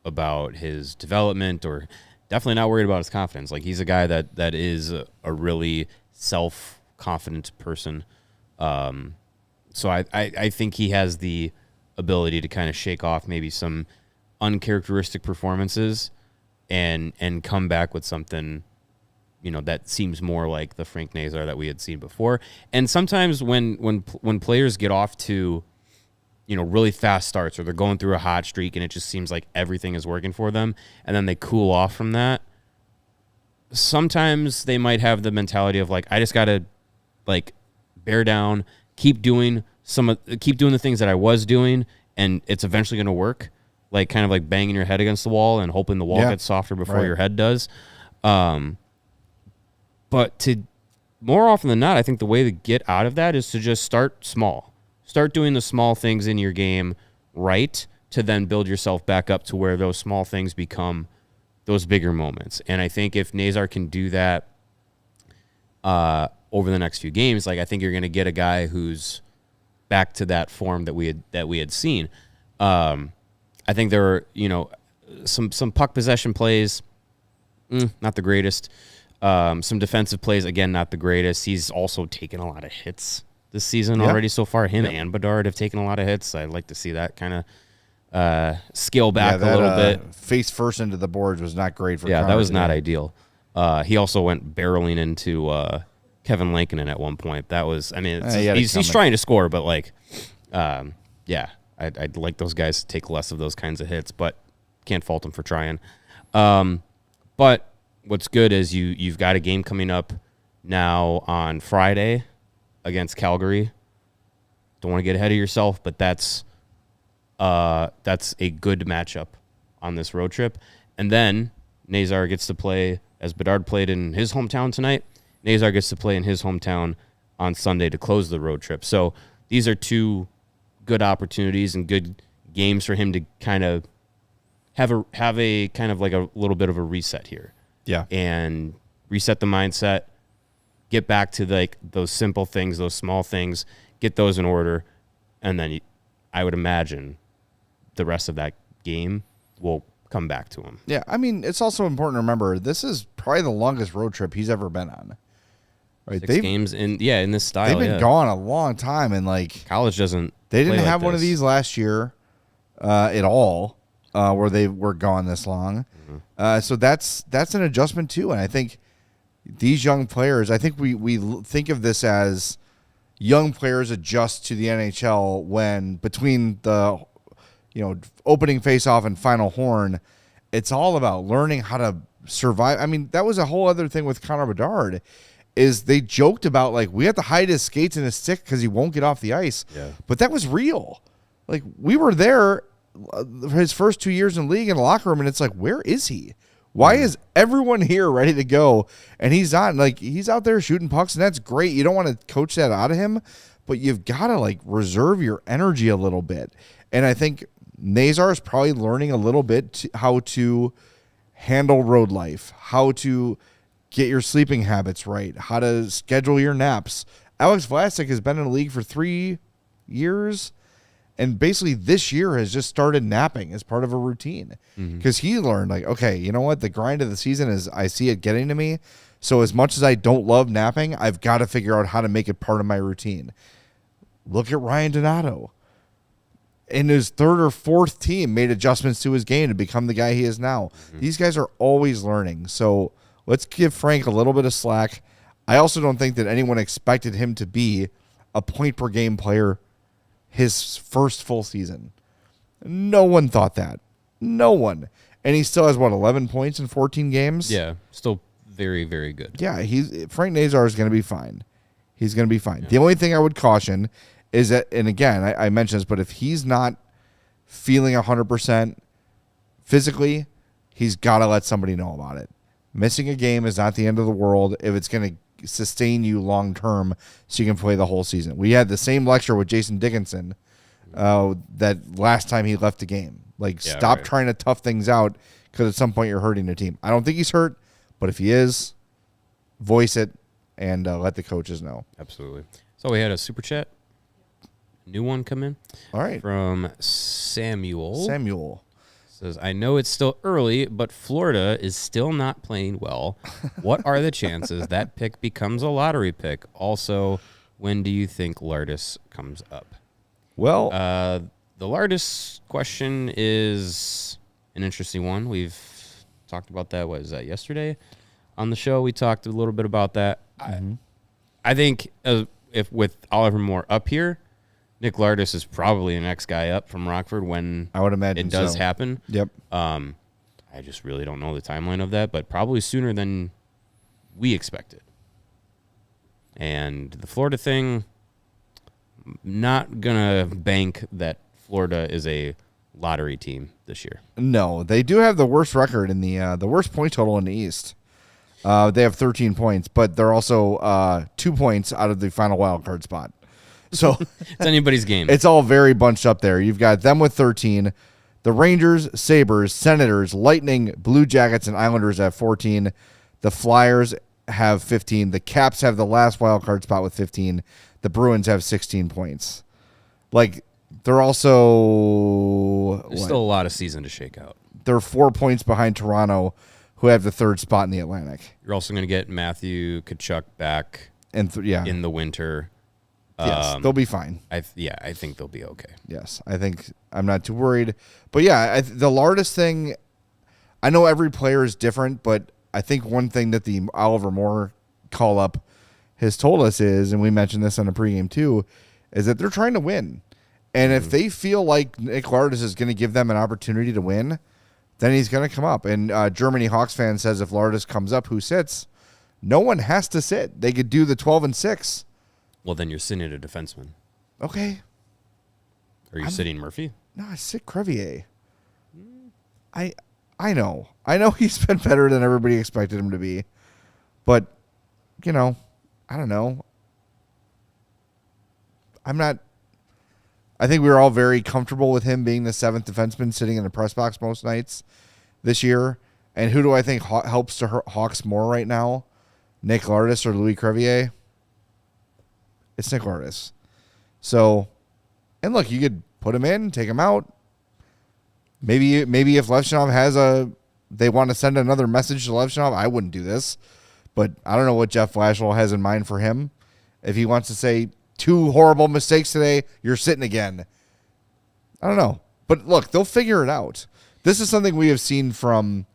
about his development, or definitely not worried about his confidence. Like, he's a guy that is a really self-confident person. So I think he has the ability to kind of shake off maybe some uncharacteristic performances and come back with something, that seems more like the Frank Nazar that we had seen before. And sometimes when players get off to, really fast starts, or they're going through a hot streak and it just seems like everything is working for them, and then they cool off from that, sometimes they might have the mentality of like, I just got to bear down, keep doing the things that I was doing, and it's eventually going to work. Like, kind of like banging your head against the wall and hoping the wall gets softer before your head does. But more often than not, I think the way to get out of that is to just start small. Start doing the small things in your game right, to then build yourself back up to where those small things become those bigger moments. And I think if Nazar can do that over the next few games, I think you're going to get a guy who's back to that form that we had seen. I think there were, some puck possession plays, not the greatest. Some defensive plays, again, not the greatest. He's also taken a lot of hits this season already so far. Him and Bedard have taken a lot of hits. I'd like to see that kind of scale back a little bit. Face first into the boards was not great for Connor. That was not ideal. He also went barreling into Kevin Lankinen at one point. That was, he's trying to score, but I'd like those guys to take less of those kinds of hits, but can't fault them for trying. But what's good is you've got a game coming up now on Friday against Calgary. Don't want to get ahead of yourself, but that's a good matchup on this road trip. And then Nazar gets to play, as Bedard played in his hometown tonight, Nazar gets to play in his hometown on Sunday to close the road trip. So these are two good opportunities and good games for him to kind of have a kind of like a little bit of a reset here. Yeah. And reset the mindset, get back to like those simple things, those small things, get those in order, and then I would imagine the rest of that game will come back to him. Yeah, it's also important to remember this is probably the longest road trip he's ever been on. Right? 6 games in this style. They've been gone a long time, and college doesn't. They didn't have one of these last year at all, where they were gone this long. Mm-hmm. So that's an adjustment too, and I think these young players. I think we think of this as young players adjust to the NHL when between the opening faceoff and final horn, it's all about learning how to survive. That was a whole other thing with Connor Bedard. Is they joked about we have to hide his skates and his stick because he won't get off the ice. Yeah. But that was real. We were there his first 2 years in league in the locker room, and it's where is he? Why is everyone here ready to go? And he's not he's out there shooting pucks, and that's great. You don't want to coach that out of him, but you've got to reserve your energy a little bit. And I think Nazar is probably learning a little bit how to handle road life, how to get your sleeping habits right, how to schedule your naps. Alex Vlasic has been in the league for 3 years, and basically this year has just started napping as part of a routine because he learned okay, you know what? The grind of the season is I see it getting to me. So as much as I don't love napping, I've got to figure out how to make it part of my routine. Look at Ryan Donato. In his third or fourth team, made adjustments to his game to become the guy he is now. These guys are always learning. So let's give Frank a little bit of slack. I also don't think that anyone expected him to be a point-per-game player his first full season. No one thought that. No one. And he still has, 11 points in 14 games? Yeah, still very, very good. Yeah, Frank Nazar is going to be fine. He's going to be fine. Yeah. The only thing I would caution is that, and again, I mentioned this, but if he's not feeling 100% physically, he's got to let somebody know about it. Missing a game is not the end of the world if it's going to sustain you long term so you can play the whole season. We had the same lecture with Jason Dickinson that last time he left the game. Stop trying to tough things out because at some point you're hurting the team. I don't think he's hurt, but if he is, voice it and let the coaches know. Absolutely. So we had a super chat. New one come in. All right. From Samuel. Says, I know it's still early, but Florida is still not playing well. What are the chances that pick becomes a lottery pick? Also, when do you think Lardis comes up? Well, the Lardis question is an interesting one. We've talked about that. What was that, yesterday? On the show, we talked a little bit about that. I think if with Oliver Moore up here, Nick Lardis is probably the next guy up from Rockford when I would imagine it does happen. Yep. I just really don't know the timeline of that, but probably sooner than we expected. And the Florida thing, not going to bank that Florida is a lottery team this year. No, they do have the worst record in the worst point total in the East. They have 13 points, but they're also 2 points out of the final wild card spot. So it's anybody's game. It's all very bunched up there. You've got them with 13. The Rangers, Sabres, Senators, Lightning, Blue Jackets, and Islanders have 14. The Flyers have 15. The Caps have the last wild card spot with 15. The Bruins have 16 points. like they're also There's still a lot of season to shake out. They're 4 points behind Toronto, who have the third spot in the Atlantic. You're also going to get Matthew Tkachuk back in the winter. Yes, they'll be fine. I think they'll be okay. Yes, I think I'm not too worried. But yeah, the Lardis thing, I know every player is different, but I think one thing that the Oliver Moore call-up has told us is, and we mentioned this on the pregame too, is that they're trying to win. And if they feel like Nick Lardis is going to give them an opportunity to win, then he's going to come up. And Germany Hawks fan says if Lardis comes up, who sits? No one has to sit. They could do the 12-6. Well, then you're sitting a defenseman. Okay. Are you sitting Murphy? No, I sit Crevier. I know. I know he's been better than everybody expected him to be. But, I don't know. I think we were all very comfortable with him being the seventh defenseman sitting in the press box most nights this year. And who do I think helps the Hawks more right now? Nick Lardis or Louis Crevier? It's Nick Lardis. So, and look, you could put him in, take him out. Maybe if Levshunov they want to send another message to Levshunov, I wouldn't do this. But I don't know what Jeff Blashill has in mind for him. If he wants to say 2 horrible mistakes today, you're sitting again. I don't know. But look, they'll figure it out. This is something we have seen from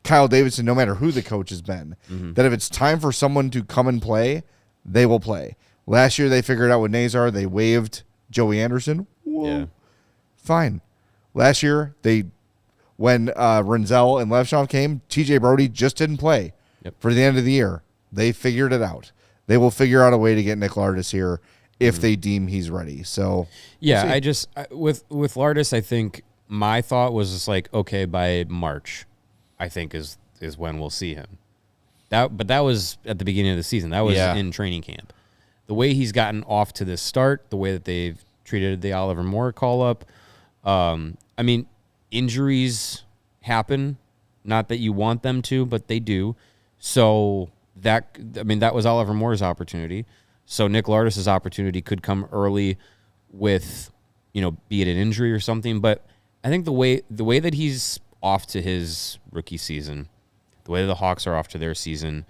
Kyle Davidson, no matter who the coach has been, that if it's time for someone to come and play, they will play. Last year, they figured out with Nazar. They waived Joey Anderson. Whoa. Yeah. Fine. Last year, when Renzel and Levshunov came, TJ Brody just didn't play for the end of the year. They figured it out. They will figure out a way to get Nick Lardis here if they deem he's ready. So yeah, with Lardis, I think my thought was just like, okay, by March, I think is when we'll see him. But that was at the beginning of the season. That was in training camp. The way he's gotten off to this start, the way that they've treated the Oliver Moore call-up, injuries happen. Not that you want them to, but they do. So that was Oliver Moore's opportunity. So Nick Lardis' opportunity could come early with, be it an injury or something. But I think the way that he's off to his rookie season, the way that the Hawks are off to their season,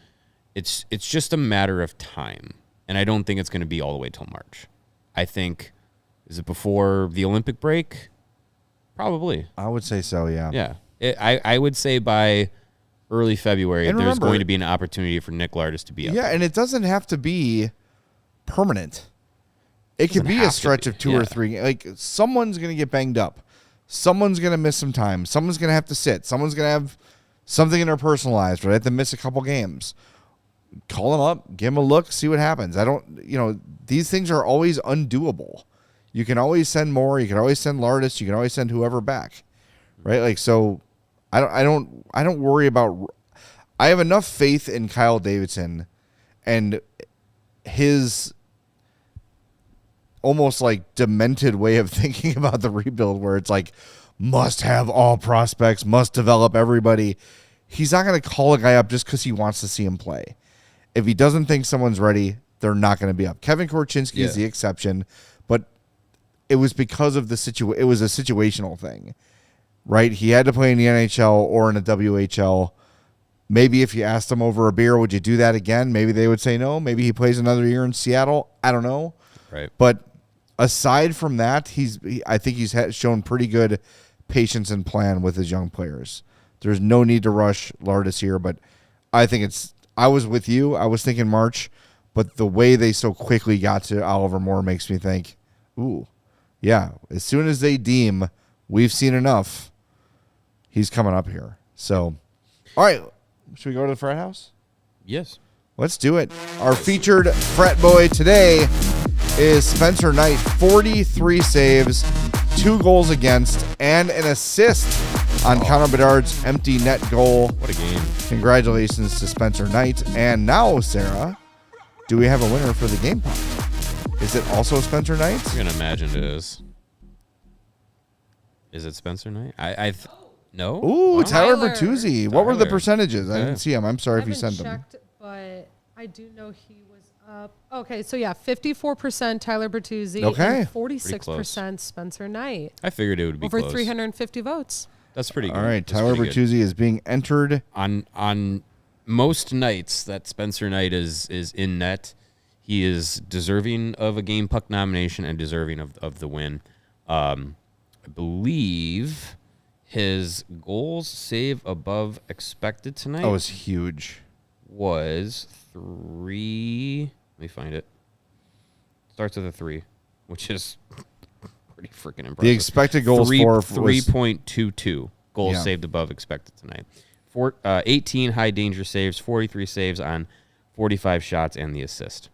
it's just a matter of time. And I don't think it's going to be all the way till March. I think, is it before the Olympic break? Probably. I would say so, yeah. Yeah. I would say by early February, there's going to be an opportunity for Nick Lardis to be up. Yeah, and it doesn't have to be permanent. It could be a stretch of 2 or 3. Like, someone's going to get banged up. Someone's going to miss some time. Someone's going to have to sit. Someone's going to have something in their personal lives, right? They have to miss a couple games. Call him up, give him a look, see what happens. These things are always undoable. You can always send more. You can always send Lardis. You can always send whoever back, right? Like, so I don't worry about. I have enough faith in Kyle Davidson and his almost like demented way of thinking about the rebuild, where it's like must have all prospects, must develop everybody. He's not going to call a guy up just because he wants to see him play. If he doesn't think someone's ready, they're not going to be up. Kevin Korchinski is the exception, but it was because of it was a situational thing, right? He had to play in the NHL or in a WHL. Maybe if you asked him over a beer, would you do that again? Maybe they would say no. Maybe he plays another year in Seattle. I don't know. Right. But aside from that, I think he's shown pretty good patience and plan with his young players. There's no need to rush Lardis here, but I think I was with you. I was thinking March, but the way they so quickly got to Oliver Moore makes me think, ooh, yeah, as soon as they deem we've seen enough, he's coming up here. So, all right, should we go to the frat house? Yes. Let's do it. Our featured frat boy today is Spencer Knight, 43 saves, 2 goals against, and an assist on Connor Bedard's empty net goal. What a game. Congratulations to Spencer Knight. And now, Sarah, do we have a winner for the game pod? Is it also Spencer Knight? I'm going to imagine it is. Is it Spencer Knight? No? Ooh, Wow. Tyler Tyler. Bertuzzi. What were the percentages? I didn't see him. I'm sorry if you sent them. But I do know he was Okay, so yeah, 54% Tyler Bertuzzi. Okay. And 46% Spencer Knight. I figured it would be over close. 350 votes. That's pretty good. All right, That's Tyler pretty good. Bertuzzi is being entered. On most nights that Spencer Knight is in net, he is deserving of a game puck nomination and deserving of the win. I believe his goals save above expected tonight That was huge. was 3. Let me find it. Starts with a 3, which is pretty freaking impressive. The expected goals for was 3.22 goals saved above expected tonight. 18 high danger saves, 43 saves on 45 shots, and the assist.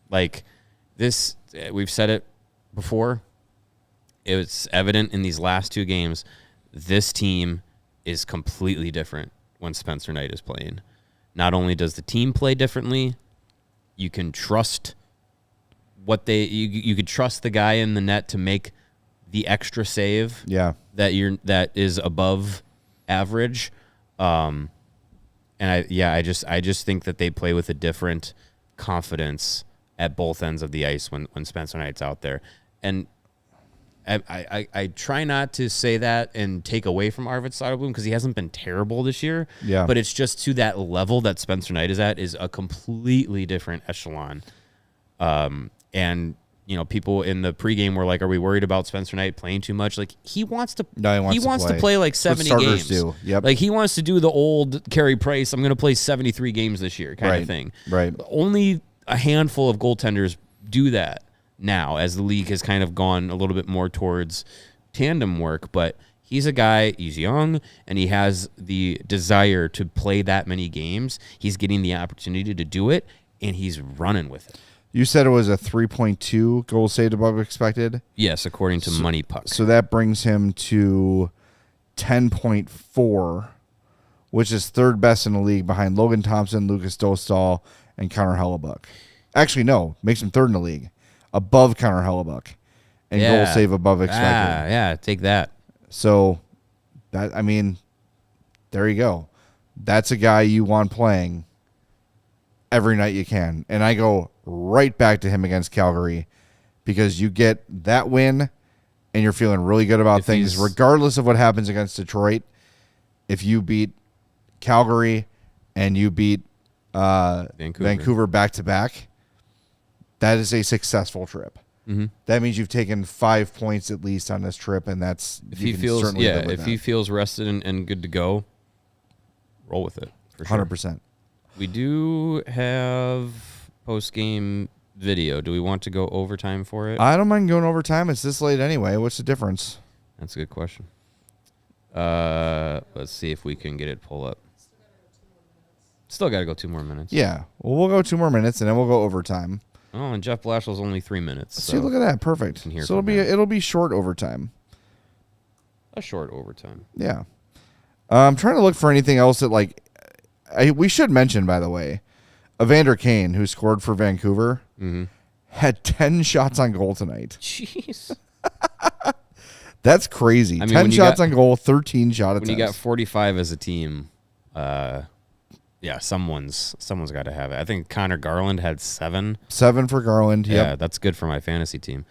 Like this, we've said it before. It was evident in these last 2 games. This team is completely different when Spencer Knight is playing. Not only does the team play differently, you can trust you could trust the guy in the net to make the extra save. Yeah. That is above average. And I just think that they play with a different confidence at both ends of the ice when Spencer Knight's out there. And I try not to say that and take away from Arvid Soderblom because he hasn't been terrible this year. Yeah. But it's just to that level that Spencer Knight is at is a completely different echelon. And people in the pregame were like, "Are we worried about Spencer Knight playing too much?" Like he wants to. No, he wants to play like 70 games. Do. Yep. Like he wants to do the old Carey Price. I'm going to play 73 games this year kind of thing. Right. Only a handful of goaltenders do that now, as the league has kind of gone a little bit more towards tandem work. But he's a guy. He's young and he has the desire to play that many games. He's getting the opportunity to do it, and he's running with it. You said it was a 3.2 goal saved above expected? Yes, according to Money Puck. So that brings him to 10.4, which is third best in the league behind Logan Thompson, Lucas Dostal, and Connor Hellebuck. Actually, no, makes him third in the league, above Connor Hellebuck, and goal save above expected. Yeah, take that. So, there you go. That's a guy you want playing every night you can. And I go right back to him against Calgary because you get that win and you're feeling really good about things regardless of what happens against Detroit. If you beat Calgary and you beat Vancouver back-to-back, that is a successful trip. Mm-hmm. That means you've taken 5 points at least on this trip, and that's if he feels rested and good to go, roll with it. For sure. 100%. We do have post-game video. Do we want to go overtime for it? I don't mind going overtime. It's this late anyway. What's the difference? That's a good question. Let's see if we can get it pull up. Still got to go 2 more minutes. Yeah. Well, we'll go 2 more minutes, and then we'll go overtime. Oh, and Jeff Blashill's only 3 minutes. See, look at that. Perfect. So it'll be short overtime. A short overtime. Yeah. I'm trying to look for anything else that, we should mention, by the way, Evander Kane, who scored for Vancouver, had 10 shots on goal tonight. Jeez. That's crazy. 10 shots on goal, 13 shot attempts. When you got 45 as a team, someone's got to have it. I think Connor Garland had 7. 7 for Garland. Yeah, that's good for my fantasy team.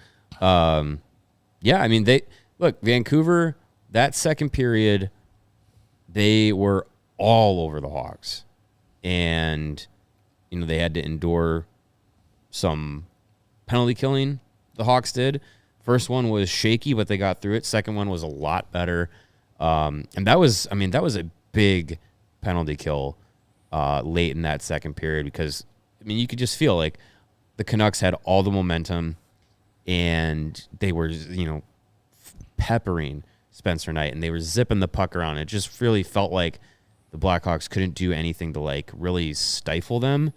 Vancouver, that second period, they were all over the Hawks. And, they had to endure some penalty killing, the Hawks did. First one was shaky, but they got through it. Second one was a lot better. And that was a big penalty kill late in that second period because, you could just feel like the Canucks had all the momentum and they were, peppering Spencer Knight and they were zipping the puck around. It just really felt like the Blackhawks couldn't do anything to really stifle them.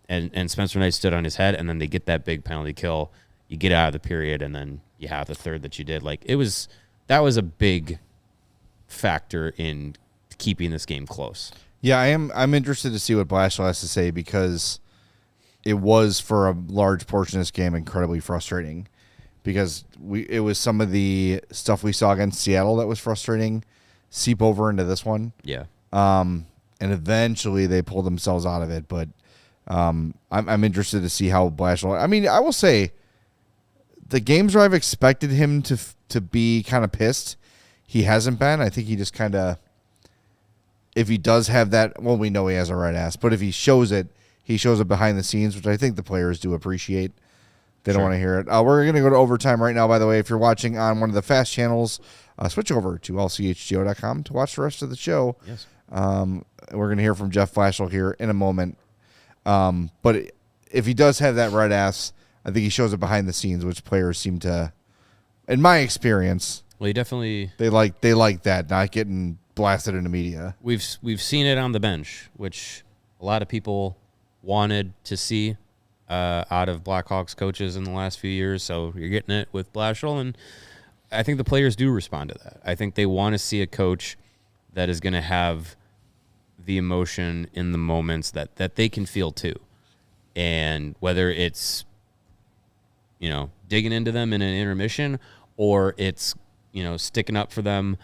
And Spencer Knight stood on his head, and then they get that big penalty kill. You get out of the period, and then you have the third that you did. That was a big factor in keeping this game close. Yeah, I'm interested to see what Blashill has to say because it was for a large portion of this game incredibly frustrating because it was some of the stuff we saw against Seattle that was frustrating seep over into this one. Yeah. And eventually they pulled themselves out of it, but I'm interested to see how Blashill. I mean, I will say, the games where I've expected him to be kind of pissed, he hasn't been. I think he just kind of, if he does have that, well, we know he has a right ass, but if he shows it behind the scenes, which I think the players do appreciate. They don't want to hear it. We're going to go to overtime right now, by the way. If you're watching on one of the fast channels, switch over to allchgo.com to watch the rest of the show. Yes. We're going to hear from Jeff Blashill here in a moment. But if he does have that right ass, I think he shows it behind the scenes, which players seem to, in my experience, well, he definitely they like that, not getting blasted in the media. We've seen it on the bench, which a lot of people wanted to see out of Blackhawks coaches in the last few years. So you're getting it with Blashill, and I think the players do respond to that. I think they want to see a coach that is going to have the emotion in the moments that they can feel too. And whether it's, digging into them in an intermission, or it's, sticking up for them,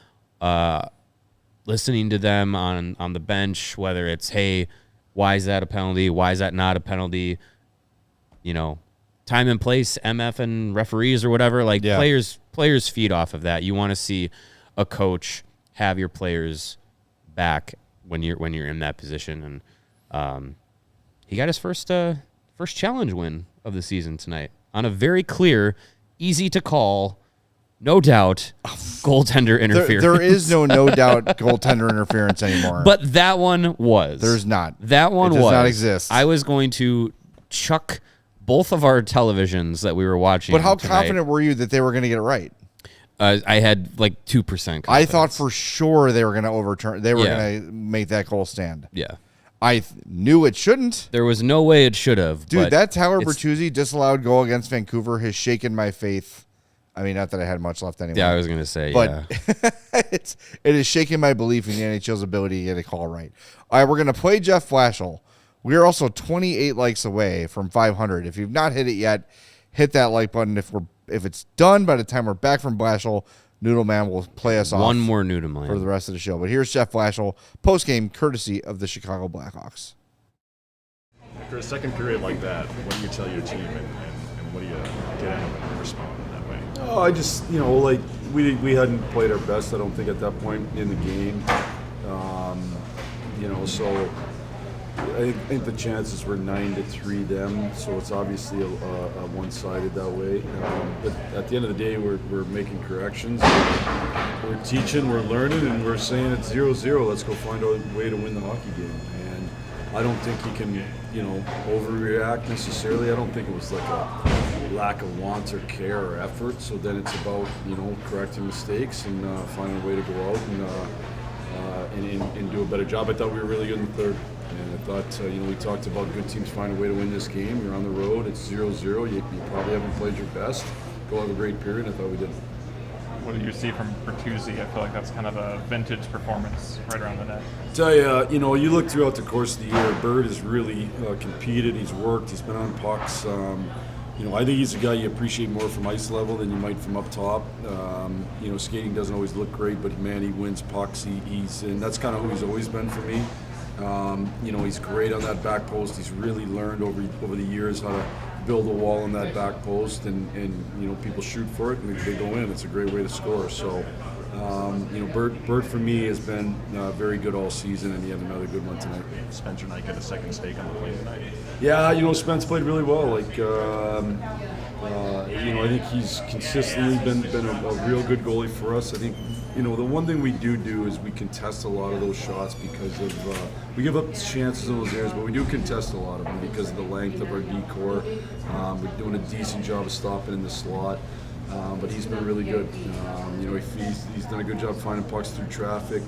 listening to them on the bench, whether it's, hey, why is that a penalty? Why is that not a penalty? Time and place, MF and referees or whatever, players feed off of that. You want to see a coach have your players back when you're in that position. And he got his first challenge win of the season tonight on a very clear, easy to call, no doubt, goaltender interference. There is no doubt goaltender interference anymore. But that one was. There's not. That one does not exist. I was going to chuck both of our televisions that we were watching. But how tonight. confident were you that they were going to get it right? I had 2% confidence. I thought for sure they were going to overturn. They were going to make that goal stand. Yeah. I knew it shouldn't. There was no way it should have. Dude, that Tyler Bertuzzi disallowed goal against Vancouver has shaken my faith. I mean, not that I had much left anyway. Yeah, I was going to say, but it is shaking my belief in the NHL's ability to get a call right. All right, we're going to play Jeff Blashill. We are also 28 likes away from 500. If you've not hit it yet, hit that like button. If it's done by the time we're back from Blashill, Noodleman will play us off. One more Noodleman for the rest of the show. But here's Jeff Blashill, postgame courtesy of the Chicago Blackhawks. After a second period like that, what do you tell your team and what do you get out of it and respond in that way? Oh, I just, we hadn't played our best, I don't think, at that point in the game. So I think the chances were 9-3 them, so it's obviously a one-sided that way. But at the end of the day, we're making corrections. We're teaching, we're learning, and we're saying it's 0-0. Let's go find a way to win the hockey game. And I don't think you can, overreact necessarily. I don't think it was like a lack of want or care or effort. So then it's about, correcting mistakes and finding a way to go out and do a better job. I thought we were really good in the third. And I thought, we talked about good teams find a way to win this game. You're on the road. It's 0-0. You probably haven't played your best. Go have a great period. I thought we did. What do you see from Bertuzzi? I feel like that's kind of a vintage performance right around the net. Tell you, you look throughout the course of the year, Bird has really competed. He's worked. He's been on pucks. I think he's a guy you appreciate more from ice level than you might from up top. Skating doesn't always look great, but man, he wins pucks. And that's kind of who he's always been for me. He's great on that back post. He's really learned over the years how to build a wall on that back post, and people shoot for it and they go in. It's a great way to score. So, Bert for me has been very good all season, and he had another good one tonight. Spencer Knight got a second stake on the plate tonight. Yeah, Spence played really well. I think he's consistently been a real good goalie for us. I think, the one thing we do is we contest a lot of those shots because of we give up chances in those areas, but we do contest a lot of them because of the length of our D-core. We're doing a decent job of stopping in the slot, but he's been really good. He's done a good job finding pucks through traffic.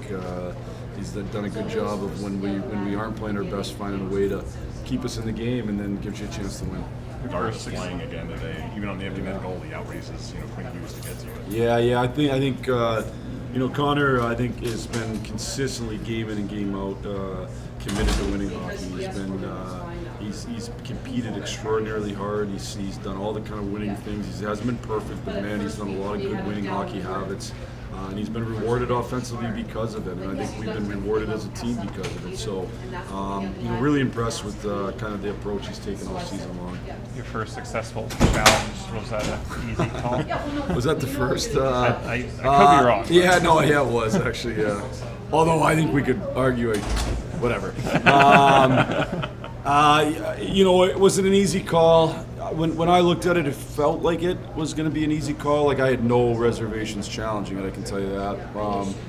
He's done a good job of when we aren't playing our best, finding a way to keep us in the game, and then gives you a chance to win. Lardis playing again today, even on the empty net goal, he outraces Quinn Hughes to get to it. Yeah. I think Connor, I think, has been consistently game in and game out committed to winning hockey. He's been He's competed extraordinarily hard. He's done all the kind of winning things. He hasn't been perfect, but man, he's done a lot of good winning hockey habits. And he's been rewarded offensively because of it, and I think we've been rewarded as a team because of it. So, really impressed with kind of the approach he's taken all season long. Your first successful challenge, was that an easy call? Was that the first? I could be wrong. Yeah, it was actually. Yeah. Although I think we could argue, whatever. It wasn't an easy call. When I looked at it, it felt like it was going to be an easy call. Like, I had no reservations challenging it, I can tell you that.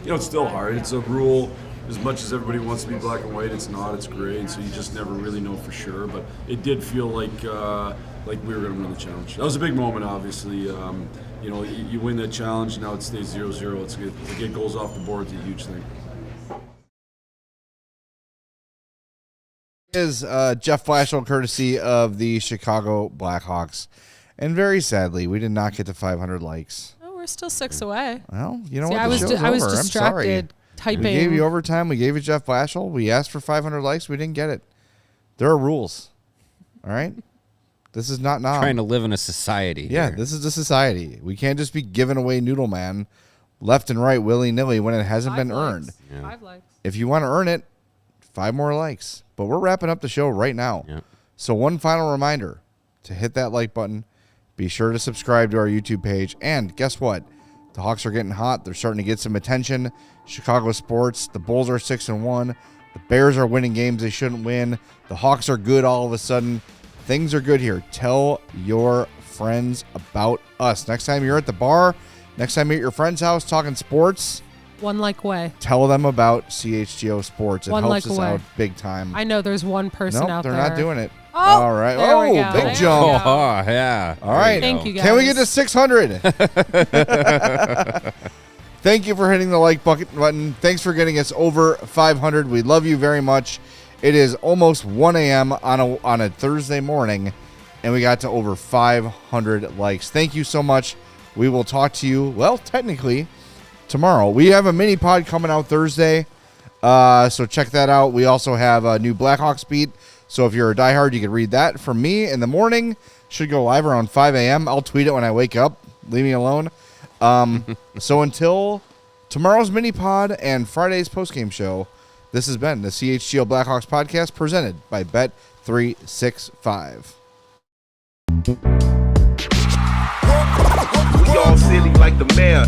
It's still hard. It's a rule. As much as everybody wants to be black and white, it's not. It's gray, and so you just never really know for sure. But it did feel like we were going to win the challenge. That was a big moment, obviously. You win that challenge, now it stays 0-0. It's good. To get goals off the board is a huge thing. Is Jeff Blashill, courtesy of the Chicago Blackhawks. And very sadly, we did not get to 500 likes. Oh, we're still 6 away. Well, you know See, what? I was I'm distracted sorry. typing. We gave you overtime. We gave you Jeff Blashill. We asked for 500 likes. We didn't get it. There are rules. All right? This is not now. Trying to live in a society. Yeah, here. this is a society. We can't just be giving away Noodle Man left and right willy-nilly when it hasn't been earned. Yeah. 5 likes. If you want to earn it, 5 more likes. But we're wrapping up the show right now. Yeah. So one final reminder to hit that like button. Be sure to subscribe to our YouTube page. And guess what? The Hawks are getting hot. They're starting to get some attention. Chicago sports. The Bulls are 6-1. The Bears are winning games they shouldn't win. The Hawks are good all of a sudden. Things are good here. Tell your friends about us. Next time you're at the bar, next time you're at your friend's house talking sports, 1 like away. tell them about CHGO Sports. It 1 helps like us away. out big time. I know there's one person Nope, out they're there. not doing it. Oh, all right. there we Oh, go. big There jump. we go. Oh, yeah. All right. Thank you, guys. Can we get to 600? Thank you for hitting the like button. Thanks for getting us over 500. We love you very much. It is almost 1 a.m. on a Thursday morning, and we got to over 500 likes. Thank you so much. We will talk to you, well, technically, tomorrow. We have a mini pod coming out Thursday, so check that out. We also have a new Blackhawks beat, so if you're a diehard, you can read that from me in the morning. Should go live around 5 a.m. I'll tweet it when I wake up. Leave me alone. So until tomorrow's mini pod and Friday's postgame show, this has been the CHGO Blackhawks podcast presented by Bet365. We all silly like the mayor.